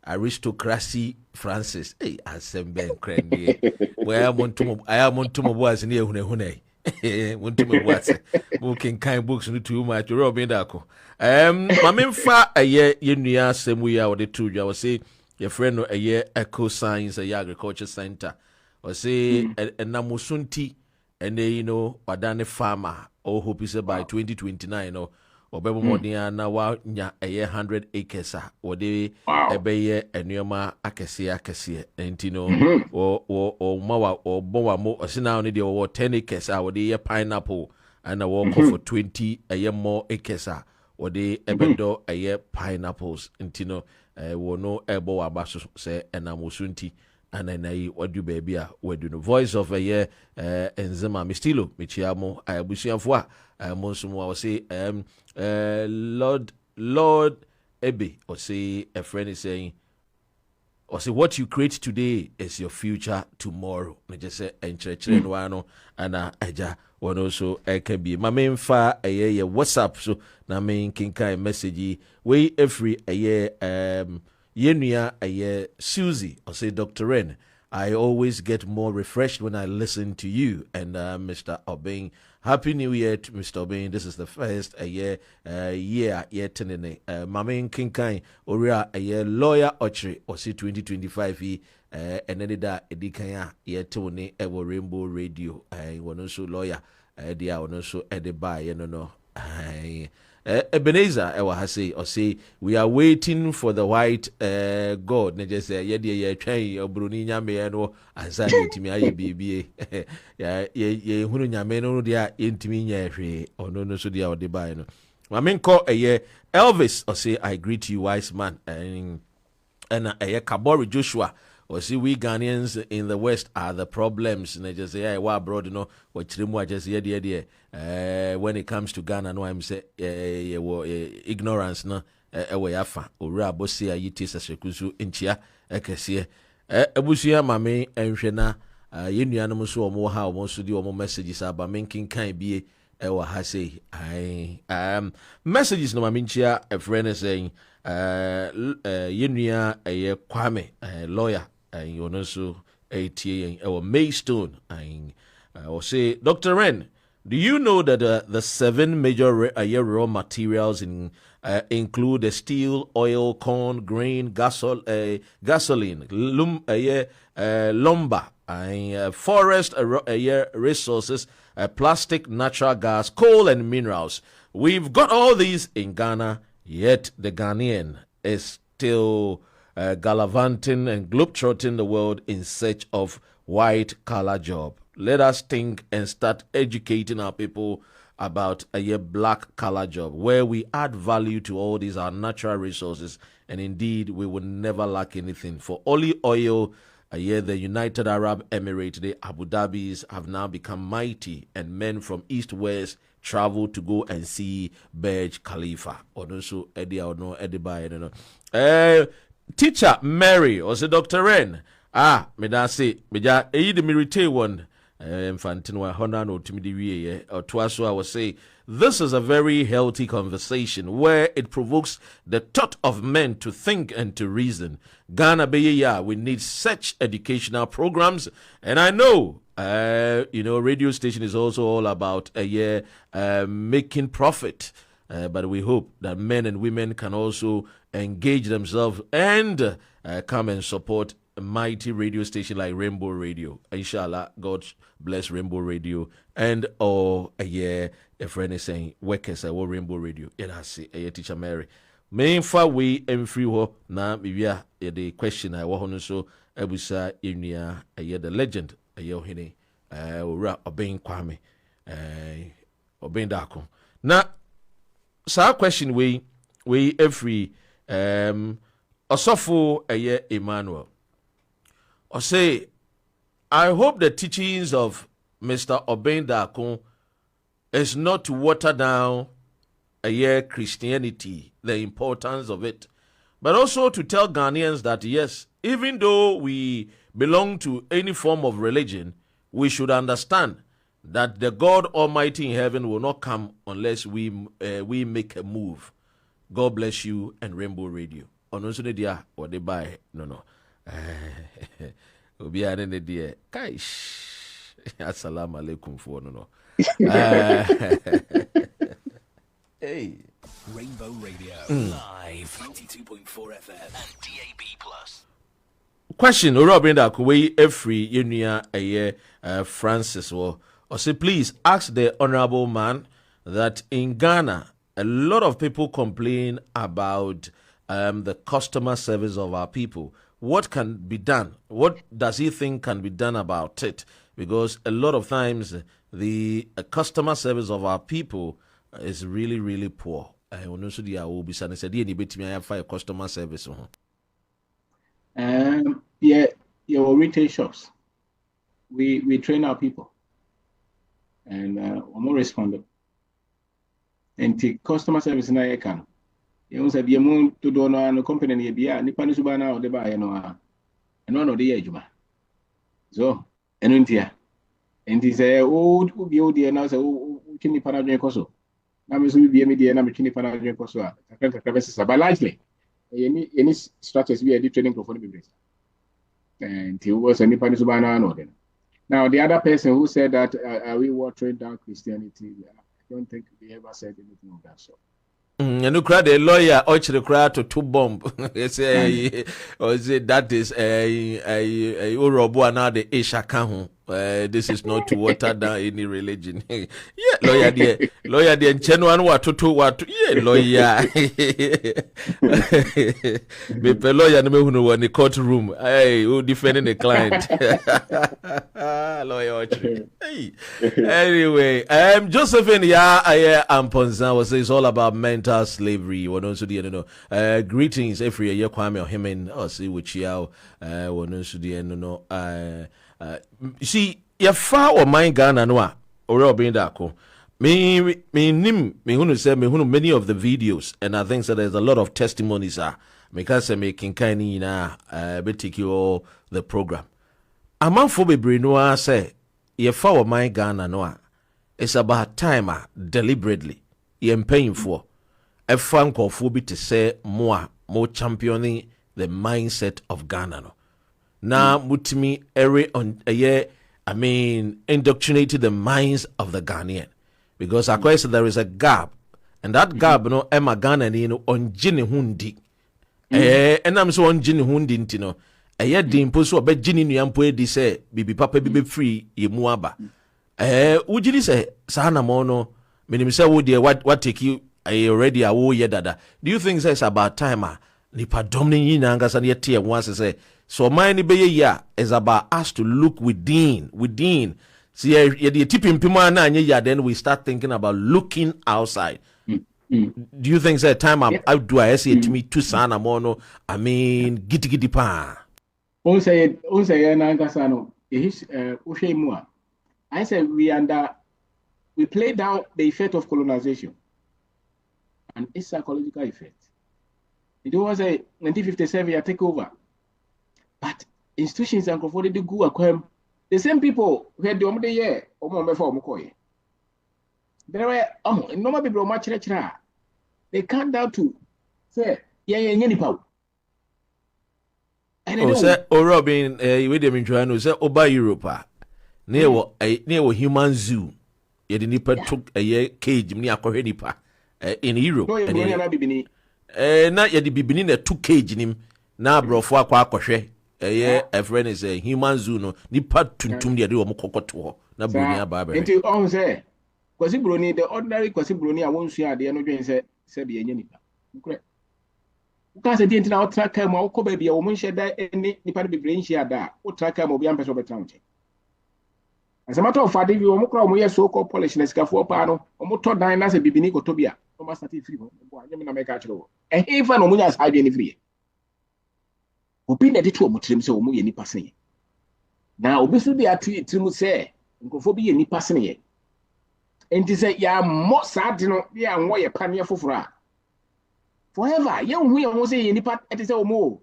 Aristocracy Francis Assemble Crandy where I want to was near Hune want to what's booking kind books too much Robin Dako Mamemfa a year Yunia same we are the two I was say your friend a year eco science a agriculture center or say a namusunti and they wadane farmer or hope is by 2029 or bebo modia na wa nya 100 acres or they ebeye enuoma akese entino or mawa or bowa mo osina oni de 10 acres or they pineapple and a walk for 20 a year more acres or they ebedo a year pineapples entino wono ebo abaso se enamusunti and then what do baby we do the voice of a year enzema mistilo michiamo abusiafwa monsumo I will say Lord Ebe or say a friend is saying or say what you create today is your future tomorrow. I just say enchre wano ana aja one also can be my main fa a year WhatsApp so na main kinkai message we every a year Yenuya a year Susie or say Dr. Ren. I always get more refreshed when I listen to you and Mr. Obeng. Happy New Year to Mr. Obeng. This is the first a year tenene. Mamin Kinkai Oria a year lawyer Ochre or say 2025 and then that edikaya year tone ever Rainbow Radio. I want also lawyer dia also ediba no. Ebenezer ewa hase or say we are waiting for the white God ne just say ye twan obroni nyame no ansa ntimi aye bibie ye hunu nyame no dia ntimi nya hwe ono no so dia ode bai no mamen call Elvis or say I greet you wise man and Kabori Joshua or see we Ghanaians in the West are the problems. And I just say, hey, what abroad, what Chirimu just when it comes to Ghana, no, I'm say ignorance, no, yafa, ura bosi a yitis as shekuzu inchia, ekesie, ebusia mame, enshena, yenuanamusu or more how most of the messages are by making kind be ewa hase. Messages no maminchia, a friend is saying, yenuya a Kwame, lawyer. You also ATA or Maystone. Or say, Dr. Ren, do you know that the 7 major raw materials include the steel, oil, corn, grain, gasoline, lumber, forest resources, plastic, natural gas, coal, and minerals? We've got all these in Ghana, yet the Ghanaian is still gallivanting and globetrotting the world in search of white-collar job. Let us think and start educating our people about a black-collar job, where we add value to all these our natural resources, and indeed we will never lack anything. For olive oil, the United Arab Emirates, the Abu Dhabis have now become mighty, and men from east-west travel to go and see Burj Khalifa. Also, Teacher Mary or say Dr. Ren. Me da say me ja eyi de me retain one Infantino Honda no timidi or twice I will say this is a very healthy conversation where it provokes the thought of men to think and to reason. Ghana we need such educational programs, and I know radio station is also all about making profit. But we hope that men and women can also engage themselves and come and support a mighty radio station like Rainbow Radio. Inshallah, God bless Rainbow Radio. And a friend is saying, workers at Rainbow Radio. And I say, Teacher Mary. Main far way and free ho na maybe the question I want to so ebusa inia the legend hine ora Obeng Kwame Obeng Dako. Na sa question we every Osofo Emmanuel. Or say, I hope the teachings of Mr. Obeng Dako is not to water down Christianity, the importance of it, but also to tell Ghanaians that yes, even though we belong to any form of religion, we should understand that the God Almighty in heaven will not come unless we make a move. God bless you and Rainbow Radio. Ono nso ne dia or they buy no. Obi ane ne dia kaish. Assalamu alaikum for no. Hey. Rainbow Radio live 92.4 FM and DAB+. Question Robin da kuwe every year a year Francis or say please ask the honorable man that in Ghana a lot of people complain about the customer service of our people. What can be done? What does he think can be done about it? Because a lot of times the customer service of our people is really, really poor. I will also the customer service. Your retail shops. We train our people, and we're more responsible. And the customer service na you can. You say be mo to do no company na bia nipa ni suba na o de ba ye no a. Eno no de ye adwuma. So, eno ntia. Enti say o bi o de na say o kini pa na dwen koso. Na me so bi me de na me kini pa na dwen koso a. Kakra bese ba largely. Any strategy we are training for the business. And he was a nipa ni suba na no de. Now the other person who said that we watering down Christianity, I don't think we ever said anything of that sort. And you cried a lawyer, the cry to two bomb. Say, or say that is a Urobo and now the Ishakahu. This is not to water down any religion. Yeah, lawyer dear, and Chenuan what to what? Yeah, lawyer. Me pe lawyer no me who in the courtroom. Hey, who defending the client? Lawyer. Hey. Anyway, Josephine Amponza was it's all about mental slavery. We don't see greetings every year. Kwame or him and us with you. We don't see you see, your far or my Ghana noa or being that cool. Me who say me who many of the videos, and I think that there's a lot of testimonies because I making kind particular the program. A man for be noa say your far or my Ghana noa. It's about time deliberately you're paying for a frank or phobi to say more championing the mindset of Ghana no. Now, mutimi ere on a year, indoctrinated the minds of the Ghanaian. Because of course there is a gap. And that gap, Emma Ghana, on Jini Hundi. And I'm so on Jini Hundi, a year the impulse of Jini Yampo, de say, Bibi Papa be free, ye muaba. Would you say, Sana Mono, Minimisa would dear, what take you already a woo ye dada? Do you think it's about time? Nipa domini nangas and yet tier once say, so mine be ya is about us to look within. See, the tipping pimana and then we start thinking about looking outside. Do you think that time out do I say to me to sana mono? Gitty pa. Say Nangasano is Ushemua. I said we play down the effect of colonization and its psychological effect. It was a 1957 take over. But institutions and comforted the go acquire the same people who had the omde year or more before Mokoye. There were normal people much lecturer. They come down to say, yeah, power. Oh, sir, or Robin, with them in Joanna, say, Oba Europa near human zoo. You didn't took a year cage near Corenipa in Europe. Not yet the beginning a 2 cage in him. Now, bro, for a a friend is a human zoo no nipa tuntum de o mokokoto na bronia ba ba enti on say kwasi broni the ordinary kwasi broni a won sua de no dwen se be enya nipa nkure uka se di enti na o track am o ko ba bia o mo nhye da eni nipa be bre nhye ada o track am obi ampeso betra nche as a matter of fact o mo kra o mo ye so called polish na sikafo pa no o mo to dan na se bibini ko to bia o ma start free ho bo anyem na make a chiro e hefa no mo nya sa adwe ni free obi na de to omutrim se omu ye nipa sen na obi so de atrim se nkofo bi ye nipa sen ye enti se ya mo sa de no ya nwo ye pane foforo a forever ye hu ye ho se ye nipa eti se omu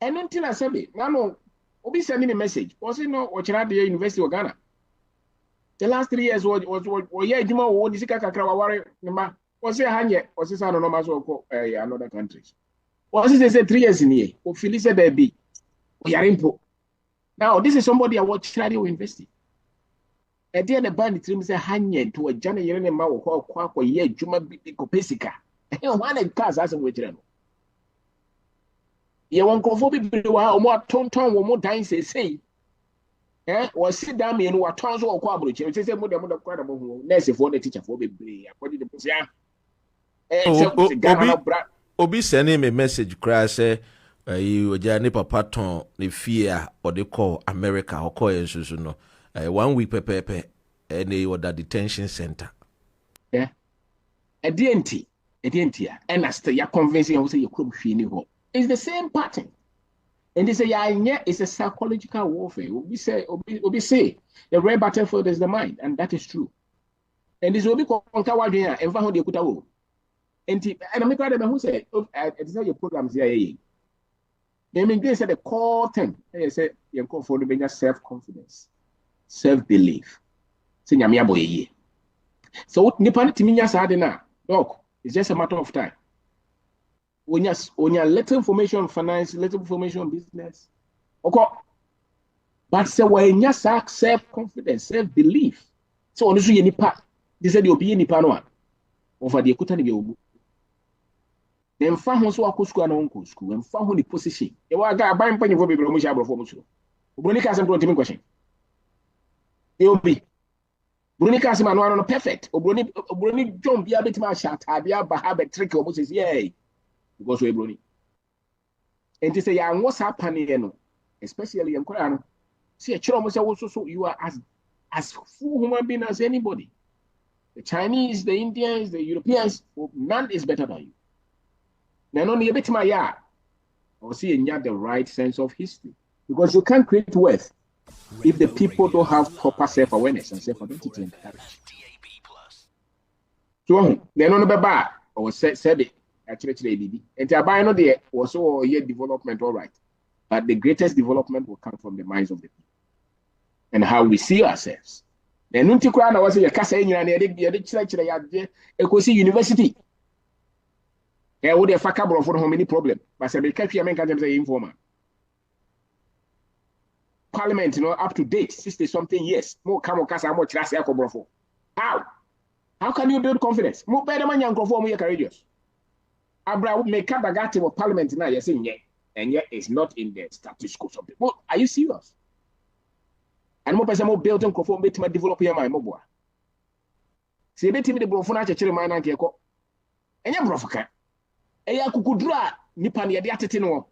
eno nti na sebe na no obi send me message o se no o kira de University of Ghana The last 3 years was yeah, Juma wo disika kakra wa ware ma. Was say hanye, was say no normal so another countries. Was say 3 years in here. O feel say baby. O yarimpo. Now this is somebody I watch radio university. E dey the band trim say hanye to a jana yere ne ma wo kwa ye Juma bi ko pesika. E one e cars as we kire no. Ye won krofo bi wa o mo tonton wo mo dan say. Was sit down me and what tons of quabble. Say, Mother Quadable, nurse for the teacher for be according to Obi sending me a message, cry say, you Johnny Papa Ton, the fear or they call America or call no 1 week pepe and they were the detention center. Yeah, a DNT, and as to your convincing, I will say you could be it's the same pattern. And they say, yeah, it's a psychological warfare. We say the red battlefield is the mind, and that is true. And this will be conquered here, and found the Kutawo. And I'm glad who said, it's not your programs here. They mean, they said the core thing. They said, you're called for the self-confidence, self-belief. So, Nipan Timinia Sadina, look, it's just a matter of time. When you little information on finance, little information on business, okay. But say when you self-confidence, self-belief. So on you nipa, they said you'll be nipa no one. Over the ekuta ni be obu. Then fa so akosku na onko school. Then fa ho ni position. E wa ga ban panyi fo bebre mo sha brofo mo so. Obroni ka sem pro timi question. E obi. Obroni ka sem anu no perfect. Obroni John bia betima sha tabia ba ha be trick obo say yeah. Because we brony. And to say ya what's happening, especially in Korean. See a chiro so you are as full human being as anybody. The Chinese, the Indians, the Europeans, none is better than you. Now only a bit my yard. Or see in the right sense of history. Because you can't create wealth if the people don't have proper self-awareness and self-identity and courage. So then on the bad or said it. Actually, and I know there was so yet development, all right. But the greatest development will come from the minds of the people and how we see ourselves. Then Nuntikwana was a Casa in the university. There would a facabro for how many problem, but I catch your men can say informer. Parliament, up to date, 60-something years. More Camo Casa, more Trasiaco. How can you build confidence? More better man, young conform your courageous. Abra make up a gati of parliament now, you're saying, yeah, and yet it's not in the status quo. Well, are you serious? And more person more built and conform to my develop your mind, mobile. See, they tell me the brofona church mine and Keko. And your brofoka. A yakukudra, Nipan Yadiatino.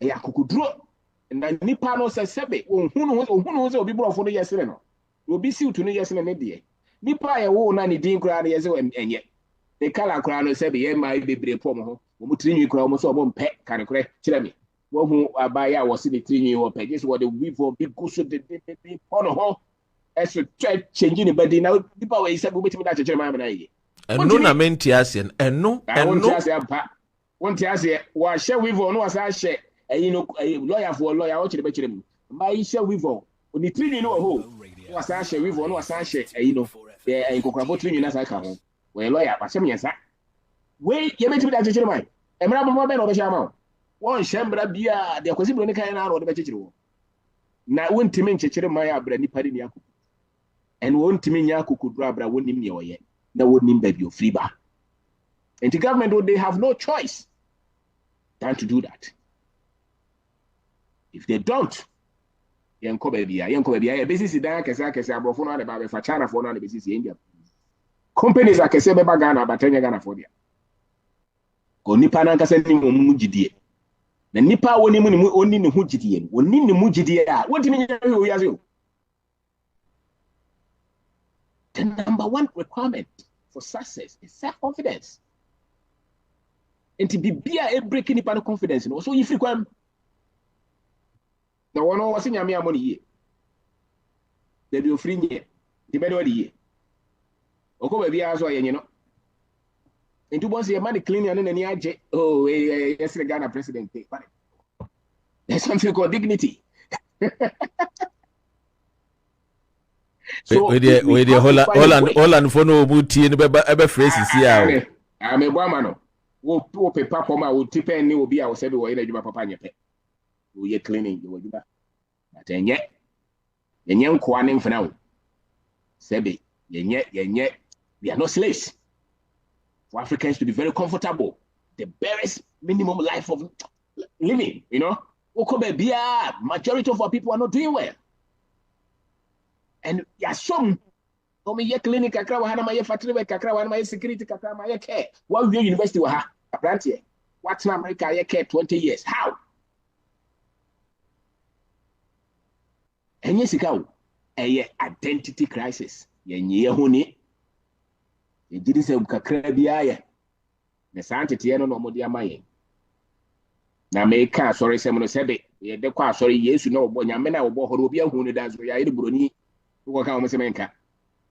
A yakukudra, and then Nipano says, Sebe, who knows will be brought for the yesterday. Will be sealed to New Year's and a day. Nipa, a woman, and Dean Crown, and yet. The color crown said, "Be my baby promo. Mutrini crown so one pet can correct. Tell me, one who I buy I was in the 3 year old peg. This was the weave of big goose the on a hole as to try changing it, but now people always said, "We that German." And no, I meant Tiasian, and no, and no, one Tiasia was share with on was I share, and a lawyer for a lawyer out to the bedroom. My share with all. When the 3 year old was I share with one was I share, and Coca-Cola 3 years I come. Well, lawyer, but some yes, wait, you meant to be that gentleman. And Rabba Ben or the Shaman. One shambra beer, the Cosibron can out of the vegetable. Now, one Timin Chechemaya, Brandy Padiniaku. And one Timinyaku could grab a wooden year yet. That would mean that you're free bar. And the government would they have no choice than to do that. If they don't, Yanko baby, a business is there, Casaka, Bofona, about a China for non business in India. Companies are Casebe Bagana, but Ghana for them. Go Nipa and Cassanding Mujidi. The Nipa only the Mujidi, only the Mujidi. What do you mean? The number one requirement for success is self-confidence. And to be a breaking Nipa confidence. So if you come, the one was in your money, they will free me. The better year. Oko baby aso aye no ntu bonse ye money clean and any age oh yes the Ghana president take but there's something called dignity So we the Holland for no booty and ever phrases here. I'm a woman. Wo paper for my would tip and will be our said way that you papa pet. We cleaning you. But and yet quaning for now. Sebi, and yet we are not slaves. For Africans to be very comfortable, the barest minimum life of living, you know. Majority of our people are not doing well. And some clinic factory security care. What university will have a branch here? What's in America? 20 years. How? And yes, a identity crisis. You didn't say Kakrabia. The Santitiano no Modia Maye. Now make sorry, Semono Sebe. The qua sorry, yes, you know, Bonyamena or Bohorubia, who does we are Bruni, who will come with Semenka.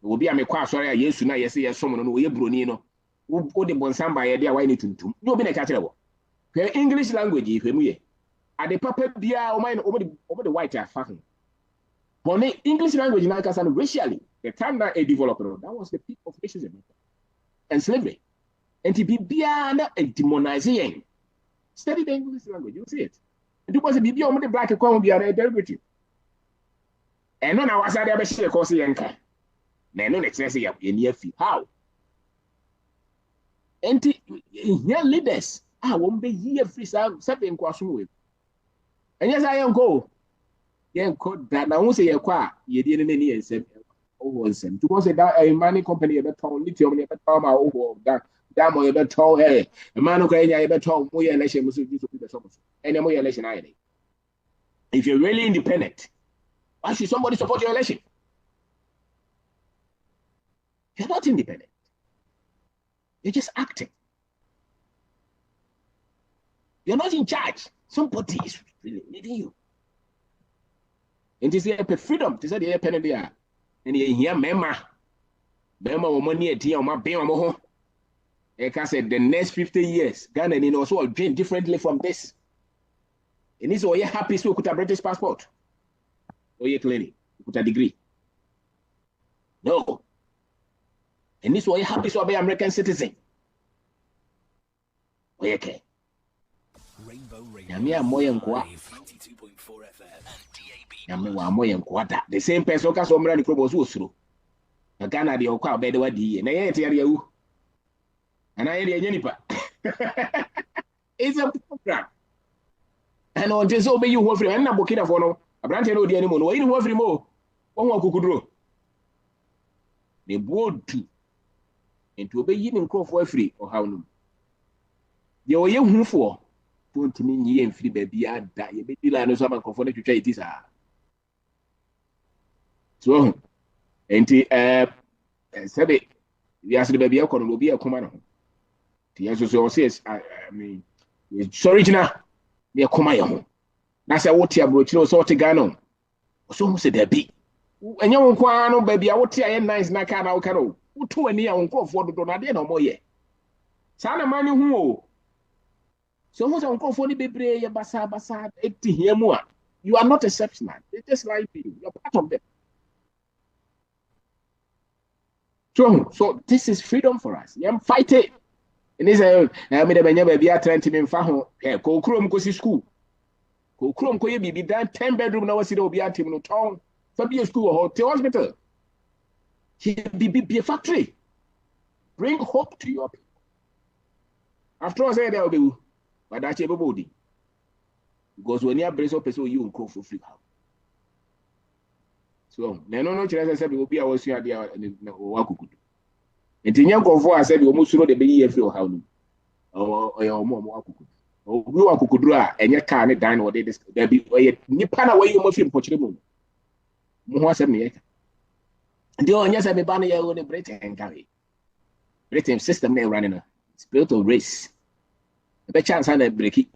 Will be a make sorry, yes, you know, yes, someone who will Brunino, who put the Bonsamba idea why need to. No, be a catchable. English language, if we are the puppet beer or mine over the white fucking. But English language in America and racially, the time that a developer, that was the peak of racism and slavery. And to be beyond a demonizing. Study the English language, you'll see it. And it was a baby on the black economy and a derivative. And then I was at the share course yanka. Then it's necessary in near few. How? And here leaders, I won't be here free something question. And yes, I am go. Yeah, that I won't say a qua, you didn't any and said, oh, to was a money company about town, lithium, about Tom, over that. Damn, you better tell her. A man who can you better tell more election must be the summons. And more election either. If you're really independent, why should somebody support your election? You're not independent. You're just acting. You're not in charge. Somebody is really leading you. And this is a freedom. This is the independent there. And you hear Mema or money at you, my baby. Like I said, the next 50 years, Ghana will also dream differently from this. And this is why you're happy to put a British passport. Or you're clearly put a degree. No. And this is why you're happy to be American citizen. Or you can. Rainbow Radio. The same person can so many crobos who Ghana the Oka bed what the and and I hear Jennifer. It's a program. And on this obey you one free and not booking for no. A branch of the animal, or one free more. One could draw. They board to and to obey you in crop for free or how no. You are young for 20 years and free baby. I die. You be like someone confounded to try this. So, and said it. We asked the baby, I will be a command. The answer says, I mean, it's original. Be a command. That's a what you have no sort of gun. So said there be. And you won't quarrel, baby. I will tell you nice Nakano Cano. Who to any uncle for the Donadian no more yet. Sana money who. So who's uncle for the baby, Bassa, 80 here more. You are not exceptional. They just like you. You're part of them. So this is freedom for us. I'm fighting. And this I made a baby trying to be found. Go chrome go see school. Go chrome go be done 10 bedroom now see be at him no town. For be a school or hotel hospital. Be a factory. Bring hope to your people. After all say there will be but that's everybody. Because when you brace up person you go for free. So, no chance said will be our senior idea work could. And in young confor said you almost know the baby every how or more could. Or blue could draw and your car dine or they there be Nipana way you must be possible. More 7 years. And the only yes, I banner your own Britain and carry. Britain system name running a spiritual race. The chance and a break it.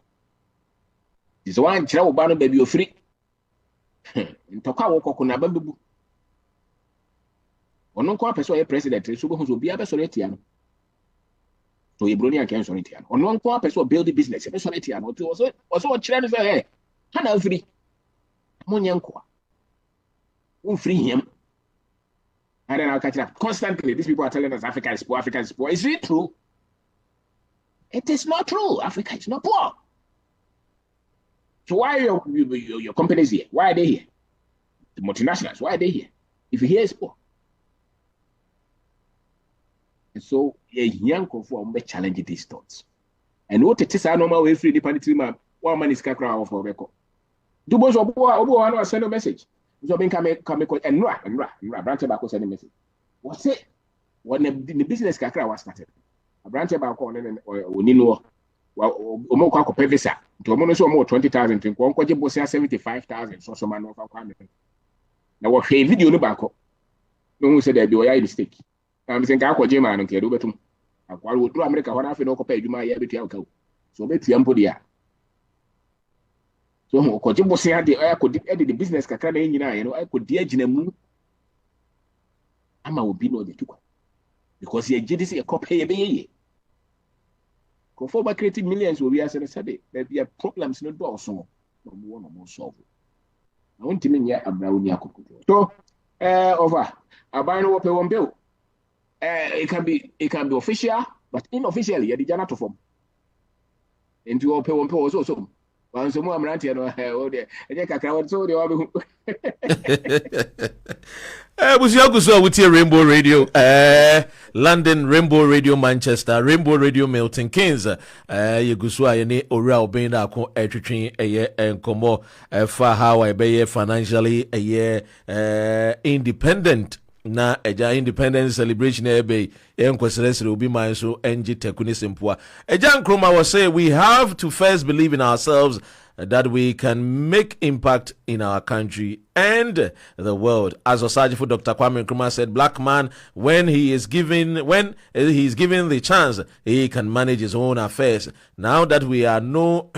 This one child banner baby you're free. In Tokawa Kokuna Bambu. Or no qua person president, so will be a personetian. So you bring a canceritian. Or no qua person build the business, a personetian, or two also a children say, Hana free. Monyanqua. Won't free him. And then I'll catch it up. Constantly, these people are telling us Africa is poor, Africa is poor. Is it true? It is not true. Africa is not poor. So why are your companies here? Why are they here? The multinationals, why are they here? If here is poor. And so, a young conform may challenge these thoughts. And what it is, I normal way free dependent man, one man is cacra for record. Do both of one send a message. So being come and branch about send a message. What's it? When the business cacra was started, a branch about calling or Nino. Well, Omoko pay visa. To almost more 20,000 to one quadruple 75,000. So man of our family. Now, what a video no back up. No one said that do I mistake. I'm saying, I quit German and Kedu Betum. I would do America when I feel no pay you my every alcohol. So let's Yampodia. So, Kojibo say I could edit the business Kakana, you know, I could dear Jinamu. Ama will be no the two. Because he GDC a copy a bay. For creating millions will be as a Saturday. There be problems no door so no one or more solve. I want to mean ya a brown yaku. So over a buy no open one bill. It can be official, but unofficially the janitor form. Into open one bill also. Once more I'm ranting oh dear. I think I can so Busiaguso with your Rainbow Radio, London, Rainbow Radio Manchester, Rainbow Radio Milton Keynes, Yagusua Yene Ora Obenda Ko Etwitwin and Komo for how I be financially a year independent. Na eja independence celebration ebe enkwesere will be mine so NG Tekuni Simpua. Eja Nkrumah was say we have to first believe in ourselves that we can make impact in our country and the world. As Osajifo Dr. Kwame Nkrumah said, black man, when he is given the chance, he can manage his own affairs. Now that we are no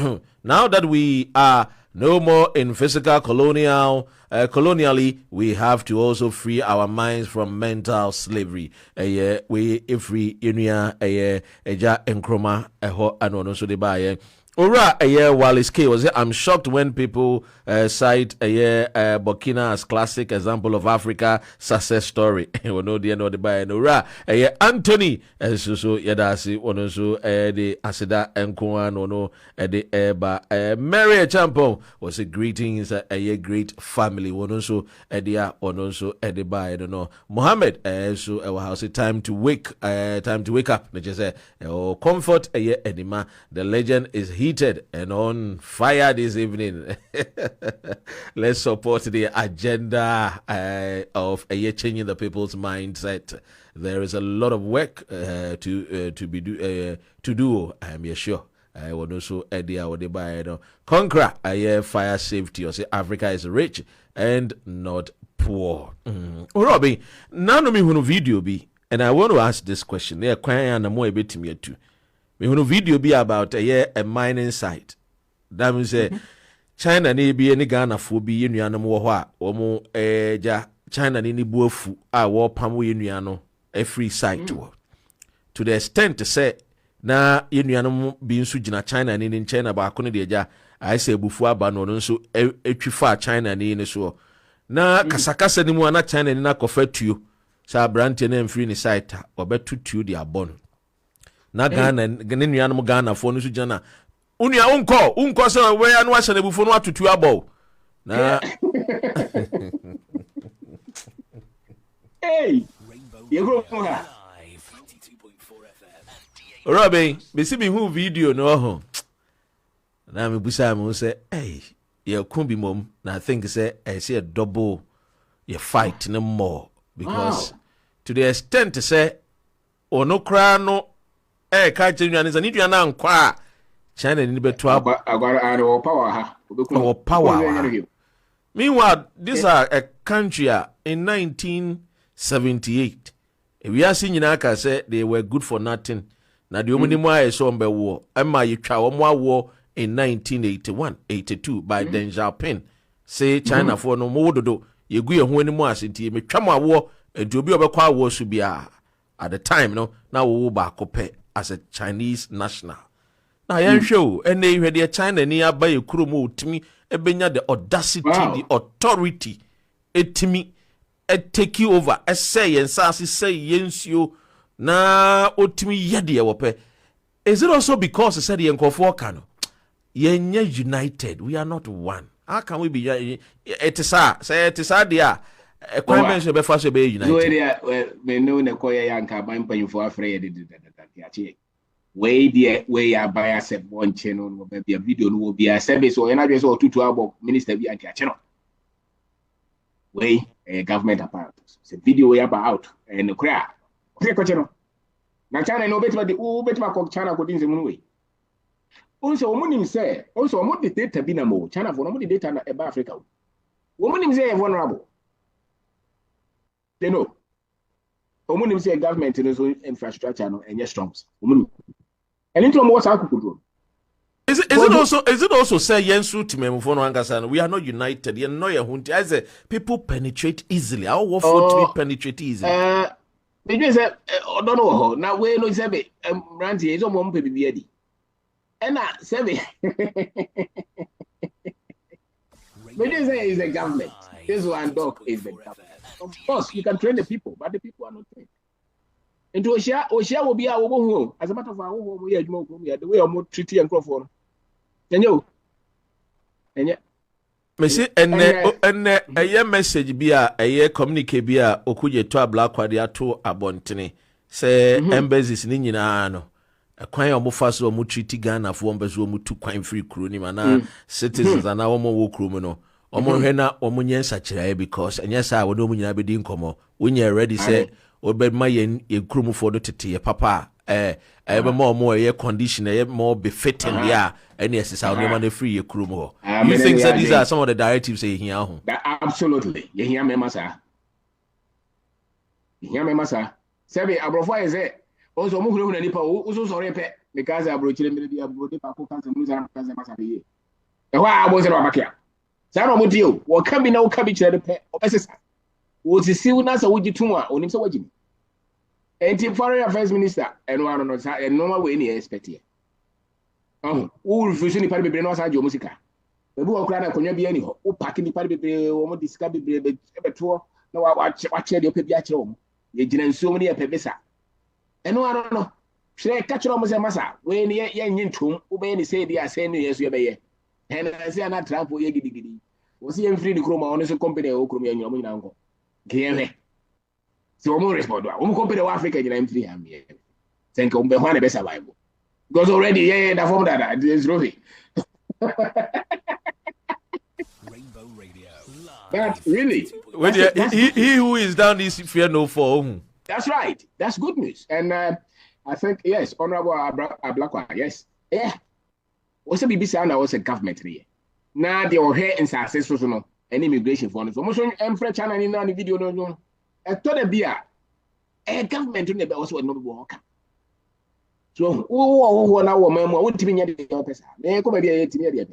more in physical colonially, we have to also free our minds from mental slavery. We free Inuya Eja Nkrumah eho anono so de ba Ora Wallace K was it? I'm shocked when people cite Burkina as classic example of Africa success story. We know the end of the buy. Ora Anthony so yadasi ono so the asida enkoa no the eba Mary Champo was a greetings a great family. Ono so edia ono so the buy. I don't know. Mohammed so house time to wake up. Just say comfort edima. The legend is heated and on fire this evening. Let's support the agenda of changing the people's mindset. There is a lot of work to do. I'm sure. I will also conquer fire safety or say Africa is rich and not poor. Robbie, now no me who video be, and I want to ask this question. They are crying and more a bit to me too. Me who video be about a mining site. That means China ni be any Ghana for be in Yanam Waha or more China ni buofu a war pamu in Yano a free site to the extent to say na Yanam being Sujina China and in China Bakuni deja I say before Banon so a trifa China ni in so na Kasakasa ni mwana China ni na kofet you sa branch and free in site or bet to the abon. Na Ghana Ghana Ghana for Nusujana. Unia unko se we anu ase na bufo no atutu abo. Na Hey. You go Live 92.4 FM. Robin, me see me who video no ho. Na me busa me say, "Hey, ye kumbi mom." Na I think say I see a double ye fight no more because to the extent to say ono kra no ka chenyane za nidu na nkwa China ni beto agwara power. Meanwhile, these are a country in 1978. We are seeing in say they were good for nothing. Now the only more is on the war. Emma you try one more war in 1981-82 by Deng Xiaoping. Say China for no more do you go when more as it me try war and to be over war should be at the time no now we back up as a Chinese national. Now I show and they had their China near by a kurumo to me ebenya the audacity, the authority, etimi take you over say yen sase say yensuo na otimi yede wope. Is it also because said yen nkofo ka yenye united, we are not one? How can we be it is say it is dia kwan men so be fa so be united? We know na koya yanka ban panyufo afre de we there we are by a one channel no be a video no be a service or na so tutu abo minister bi anti channel we government apparatus it's a video we about and cry okay ko channel na channel no betima de o betima ko channel ko din se munu we onso omunim say onso omu de data bi na mo channel for no de data na e ba Africa omunim say vulnerable they know omunim say government no so infrastructure no enye strong omunim. And into what's happening? Is it also say yensu timemufo no angasa we are not united. You know your hunti. I say people penetrate easily. How often to be penetrate easily? Because don't know now we no say Randy is omo mpe bibiadi. And na say because is the government. This one dog is the government. Of course you can train the people, but the people are not trained. And to Oshia will be our home. As a matter of fact, we are the way of treaty and crop. And you, and yet, Messi, and a year message be a year communicate be a okuye to a black quadia to a bontini. Say, embassies in Inano. A quine of Mufaso mu treaty Ghana for Umbezo mu to quine free crooning mana citizens and our more criminal. Omo hena omunyen sachira because and yes I would no munya be din komo. When you're ready say Obed my ye krumu for the tete papa more ye condition more befitting and yes it's our money free ye krumu. You think that these are some of the directives say here? Absolutely. You hear me, massa. You hear me, massa. Sebi abrofo is it. Also muhuru na nipa uso sorry pe because abrochire me di abrode pa ko kanse mu zan kanse massa be ye. E wa abo se wa bakia. Sa no mo dio, wo ka bi na wo ka bi kire de pe obesesa. Wosi siw na sa wogi tuma onim sa wagi enti foreign affairs minister eno ano no sa normal way ni expect here wo refuse ni pare bebre no sa jo musika ebi wo kra na konwa bi ani ho wo pack ni pare bebre wo mo disika bebre beto na wa che de opa bi a kire wo ye gina nsuo mo ne ye pebesa eno ano no hwe ka kire wo se masa we ni ye nyintom wo be ni say dia say no yesu ye be ye na say na Trump ye gidigidi wo se ye free di kroma ono so company o kroma ye nyamu nyina nko Gere. So we respond. We compare the Africa in free am here. Think we be one be survival. Because already that form that is Rovi. Rainbow Radio. But really, when he who is down is fear no for. That's right. That's good news. And I think yes, Honorable Ablakwa, yes. Yeah. Also BBC and also government here. Now they are here in success so no. Any immigration fund. So, most French channel in the video no. I thought a beer. A government in the also no work. So, oh, now woman, what to be near the office. May come be a team.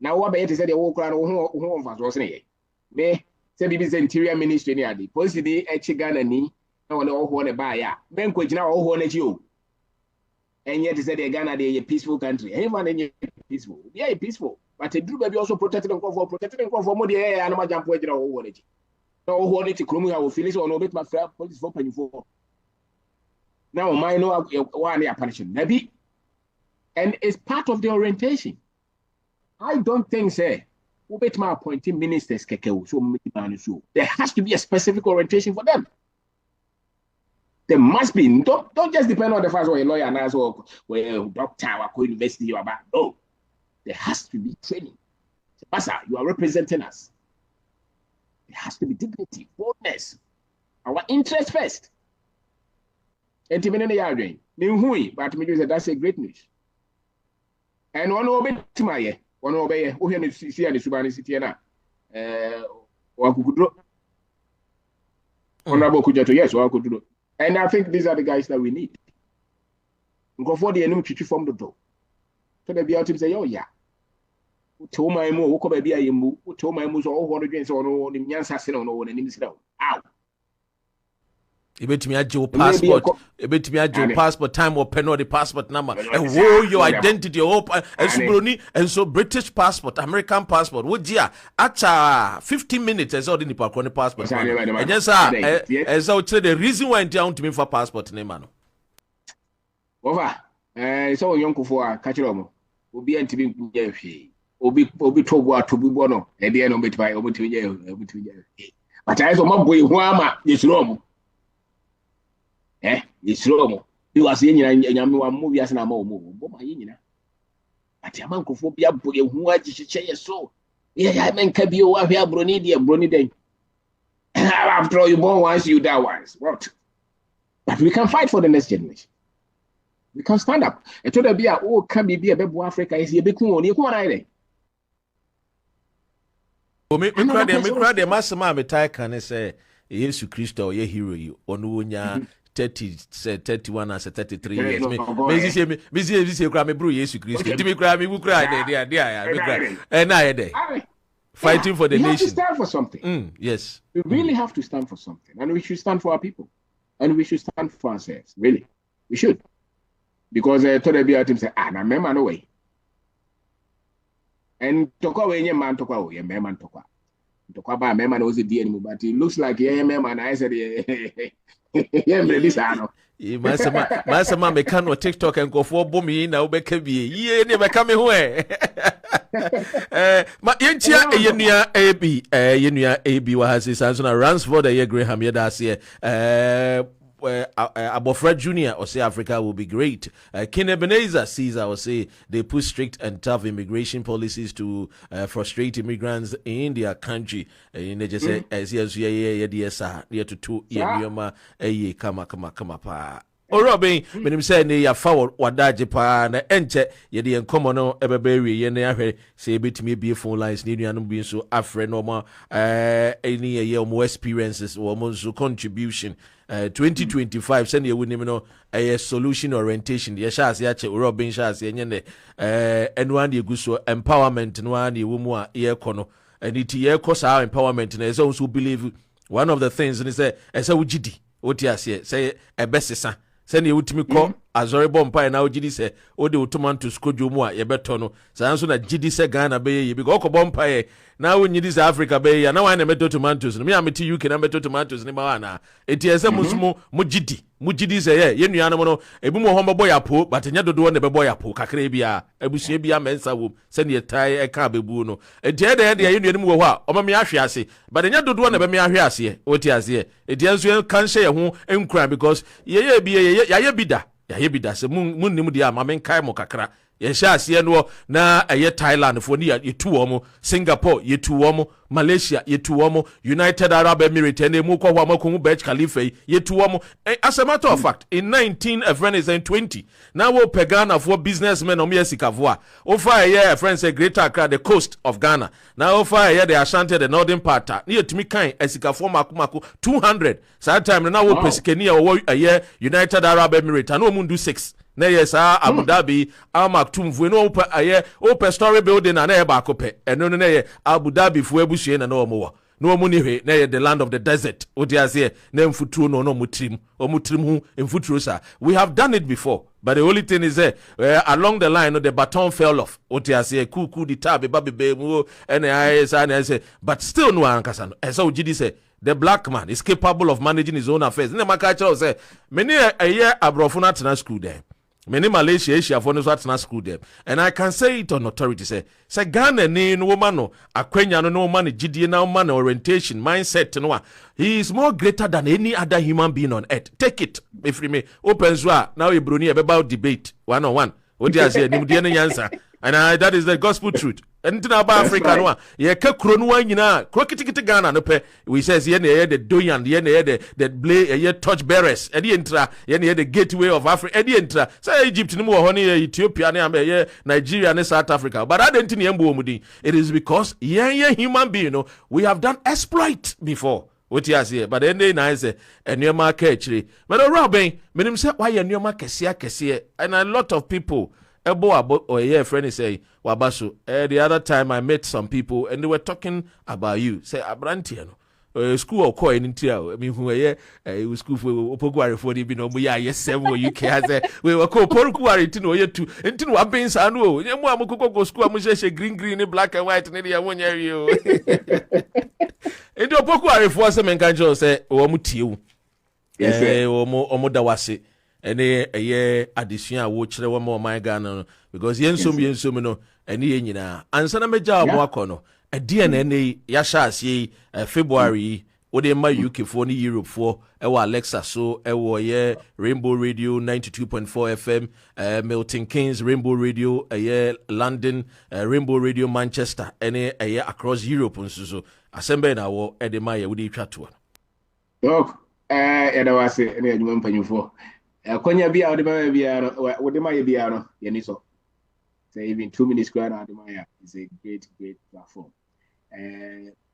Now, what better said the walk around home was saying. May say BBC interior ministry near the police the Echigana ni. No one want to buy ya. Men could now all want you. And yet, said the Ghana, they a peaceful country. Anyone in peaceful. Yeah, peaceful. But a group be also protected and for protected and for more the animal jump wedge or what it. No, what it Crumu will finish or no bit my friend police for penny for. Now, my no one apparition, maybe. And it's part of the orientation. I don't think, say, who bet my appointing ministers, so there has to be a specific orientation for them. There must be, don't just depend on the fact where a lawyer and as well, where doctor or university you are about. No. There has to be training. Pastor, you are representing us. There has to be dignity, boldness, our interest first. And even in the yard, but that's a great news. And one obey to my one obey who can see the Subani city na or Kudro. Honorable Kujato, yes, or Kudro. And I think these are the guys that we need. Go for the enemy to form the door. So they be out to say, oh, yeah. To my mo, who come be a yemu, to my muso, all 100 games on the Nyansa Sino, and in this. Ow. ebetumi agye wo passport ebetumi agye wo passport time or pen or the passport number your identity your broni and so British passport American passport wo dia acha 15 minutes as all the nipa kro ne passport and yes as I say the reason why ntia want me for passport name no over so yonkofo a ka kire omo obi antimi nkunya hwe obi tobo atobi no e de no betimi obetimi but I so maboy hu ama yesuro omo yesuro omo bi wase nyina nyame wa mu wiase na ma omo bo ma nyina ati amankofo bia boy hu agichiche yeso ya menka bi o ahwe abroni den after all you born once you die once what but we can fight for the next generation. We can stand up. And to the be can be a bebu Africa is a big one. You come on, me cry the massima me tie can say Jesus Christ or ye hero you on unya 31 and 33 years. Me say cry me bro Jesus Christ. Me cry me bu cry there. And I there. Fighting for the nation. We have to stand for something. Yes. We really have to stand for something. And we should stand for our people. And we should stand for ourselves. Really. We should. Because to the be team say na mema no way and tokwa we nye man tokwa we mema tokwa ba mema no ze di anymore but it looks like mema na I said this ano masama me kan no TikTok and go for bomi na obeka bie ye ne beka me ho ma yentia yenua AB wa hasi sanso na Ransford Graham ye da se Abofra Junior or say Africa will be great. Ken Ebenezer Caesar or say they put strict and tough immigration policies to frustrate immigrants in their country. In just say as near to 2 year kama pa. Robin, when him say ne ya forward wadaje pa na enche ye de enkomo no ebeberi ye na ahwe say betimi be phone lines ni nuanom bi so afre no ma any ye more experiences or more contribution 2025 send you wonim no a solution orientation ye sha ase ache Robin sha ase enye ne enwan de guso empowerment no an ye wo mu a ye kono and it ye kosa empowerment na so believe one of the things is say esa wugidi oti ase say ebesesa send you utimi ko azori bompa na ogidi se ode otomantos kodwo mu a ye beto no sanso na gidi se Ghana be ye because okobompa ye na wonyidi se Africa be ye na wan na meto tomatoes no me ameti UK na meto tomatoes ni ma na eti ese musumo mugidi se ye nuanom no ebi mo ho boy apo but nya dodo ne be boy apo kakra bia abusua bia mensa wo se ne tai e ka bebu no eti e de ye nuanom wo ho a o ma me ahwe ase but nya dodo ne be me ahwe ase oti ase eti enso kan hye ye ho enkura because ye bi ye bida ya ye bidase mun nim dia ma men kai mo kakra ye sha ase no na eye Thailand fo ni ye tu wo mo Singapore ye tu wo mo Malaysia ye tu wo mo United Arab Emirates ne mu ko ho amakungu Burj Khalifa ye tu wo mo as a matter of fact in 1920 now wo Ghana for businessmen o me sikavoa o fa ye friends say Greater Accra the coast of Ghana now o fa ye the Ashanti the northern part na ye tumi kan esikafo makomako 200 that time na wo pesikeni wo ye United Arab Emirates na o mundu 6 na yes Abu Dhabi amatumvu no ope story building na e ba kope eno no na ye Abu Dhabi fu ebusue na omo no omo ni hwe na ye the land of the desert odiase na mfuturo no mutrim hu mfuturo sa we have done it before but the only thing is along the line the baton fell off odiase kuku di tabe babe mu na say but still no ankasa no esa ugidi say the black man is capable of managing his own affairs na maka say many a year abrofo na tena school there. Many Malaysia Asia for no school them. And I can say it on authority say Ghana ni no woman no akwenya no man GD na man orientation mindset no he is more greater than any other human being on earth. Take it if you may open zwa now e broni about debate one on one. What do you say nimdie no answer and that is the gospel truth. Anything about Africa no ye ka kro no nyina kro kitikiti Ghana no pe we says ye na the doyan ye na the blay ye torch bearers e dey entra ye na the gateway of Africa e dey entra say Egypt ni mo ho ne Ethiopia ne ye Nigeria ne South Africa but I don't think ye mbo omudi it is because ye human being no we have done exploit before what you say but then na say enema ka chiri but Robin menim say why enema kese and a lot of people or yeah, friend say Wabaso. The other time I met some people and they were talking about you. Say Abrantiano. school or coin into I mean who was school for Opoguari for the no yes 7 UK has we were called Porukuari to know you two and to what being Sanu Yamuako school amusha green black and white and any one area into Opoguari for some and can't say Omutiu omo dawase ene eye addition a wo kire wo ma my Ghana because yensom no ene ye nyina ansa na meja omo akono ade na ene ya sha asie February wo de ma UK for ni Europe for ewo Alexa so ewo ye Rainbow Radio 92.4 FM Milton Keynes Rainbow Radio London Rainbow Radio Manchester ene across Europe nso asembe na wo ede ma ye wo de twato yada wase ene adwuma mpanyufo konya bia wode bia no wode ma ye bia no ye ni so say even 2 minutes square na wode ya is a great platform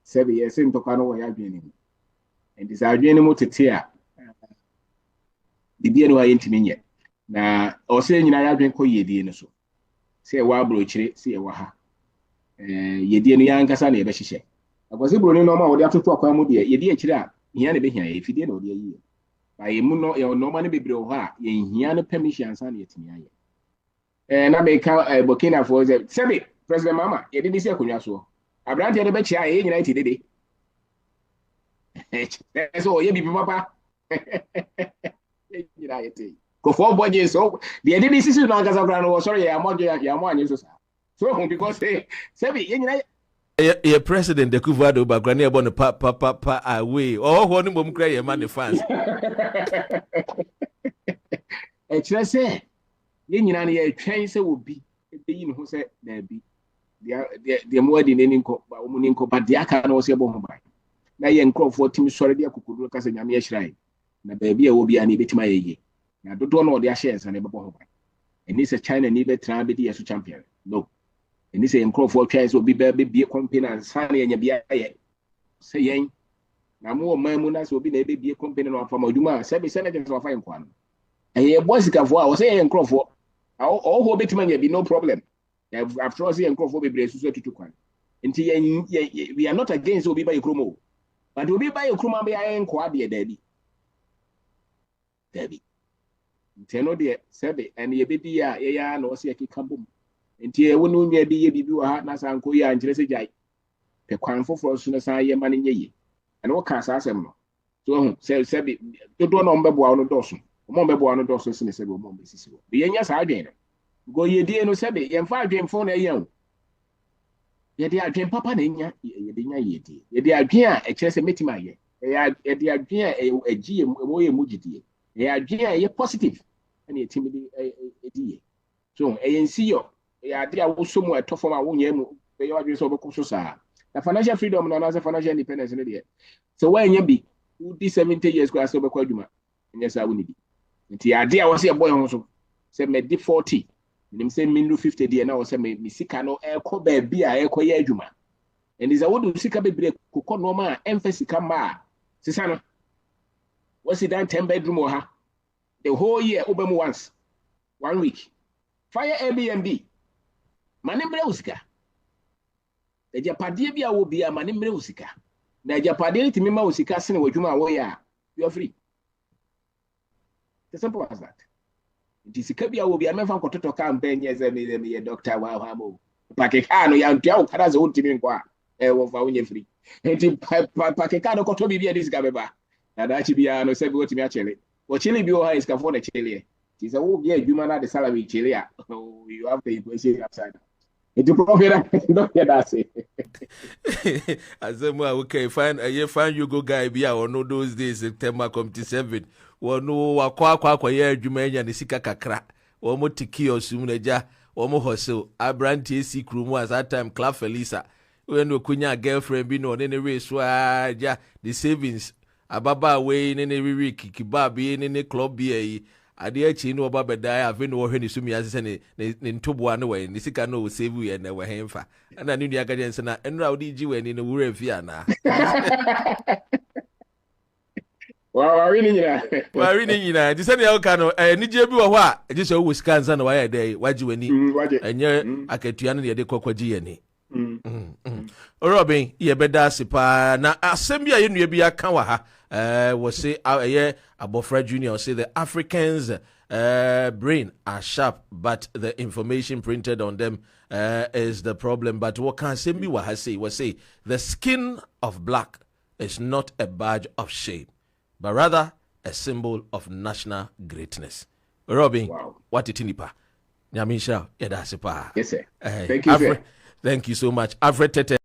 seven years in tokano wo ya dwene and this adwene mo tete a bibia no aye ntimi nye na o se nyina ya dwene ko yedie no so se wa abro kire se ye wa ha yedie no ya nkasa na ye be hihye akwase bro ni no ma wode atoto akwa mu de yedie kire a hia ne be hia efidie na ode yi ba ye mu no ye no ma ne bebre ho a ye hia ne permission san na yetimi aye na be ka Burkina for se president mama ye de se akonwa so abrante de be chia ye nyina ti dede so ye bi papa ye nyina ye ti ko for boje so de de sisi no angasa kra no sorry ya mo anyi so because se be ye nyina ye president de Kuvado bagrani ebo no pa away ho ni bom kra ye man fans kire se ye nyina ne ye twen se obi be yi ne ho se na bi de mo adi ne nko ba mo ni nko ba de aka na o se bo ho ba na ye nkrofo timi sori de akukudu ka se nyame ye hyirai na ba bi a wo bia ne betima ye na dodo na o de a share san ne bo ho ba eni se China ni be tra be de so champion no eni se nkrofo twa se obi be company and san ye nya bia ye se yen na mo man mu na se obi na be bie company no afa maduma se be senator so afa nkwa no eye boys kafo a wo se ye nkrofo all ho betima nya bi no problem after all say nkrofo be bre susu tutu kwan nti we are not against obi by kromo but obi by kromo be ayen kwa de dabi nteno de sebe and ye bedi ya ya na o se kika bom nti e wonu nwa bi ye bibi wa ha na sanko ya nkire se jai pe kwan foforo so na san ye mane nye and wo ka sa asem no so sebe dodo na mbebo wa no doso mo mbebo wa no doso se ne sebe mo mbesisi wo ye nya sa adwen go ye die no sebe ye mfa adwen fo na ye ye de adwen papa na nya ye de nya ye die ye de adwen a e kire se metima ye ye de adwen a egie mo ye mugidie ye adwen a ye positive and ye timidi die so e yensi yo ye ade a wo somu etofo ma wo nya mu ye adwen so obeko so sa na financial freedom na na financial independence ne de so wa nya bi udi 70 years kwa so obeko adwuma nya sa wo ni bi nti ade a wo se boy ho so se me di 40 nim se mindu 50 de na wo se me sika no ekọ ba bi a ekọ ye adwuma and is a wo do sika bebre kokọ no ma emphasis ka ma sisa no wo sit down 10 bedroom o ha the whole year obem once 1 week fire Airbnb manimbre usika e japade bi a wo bia manimbre usika na japade timi ma usika sene wadwuma wo ya you are free. The simple as that. It is a bia wo bia mefa nkototo campaign ye ze me doctor wa ha mo pakeka no ya ntua wo kada ze wontimi nkwa wo fa wonye free enti pakeka no koto bibia dis gabeba na da chi bia no se bi wotimi a chele wo chele bi wo ha iska for na chele ti se wo bia adwuma na de salary chele a you have the equation upside. It to profit don't get that say azemu okay fine you go guy bia or no those days September 27 wono wakwa ye adwuma nya ne sika kakra wo mo tiki osum na ja wo mo hosel abranti esi krumu at that time Club Felisa when we kunya girlfriend bi no ne we so ja the savings ababa we ne we kikiba bi ne club bi yi ade achi no oba bedai ave no hwe ne sumi ase ne ntoboa no we ne sika no save we na we hemfa na ne nua gaje nse na enra odi ji we ne wura fi ana wari ni nyina di se ne yoka no ni je bi wo ho a je se wo sika nsa na wa ya dai waji wani enye akatua no de kokwaji ye ni Robin, ye beda sipa na asembia ye nua bi aka wa ha. We say Abofra Junior say the Africans brain are sharp, but the information printed on them is the problem. But what can Sembi wa ha say? We say the skin of black is not a badge of shame, but rather a symbol of national greatness. Robin, Wow. what it nipa? Nyamisha, yeda sipa. Yes, sir. Thank you, sir. Thank you so much. Alfred Tete.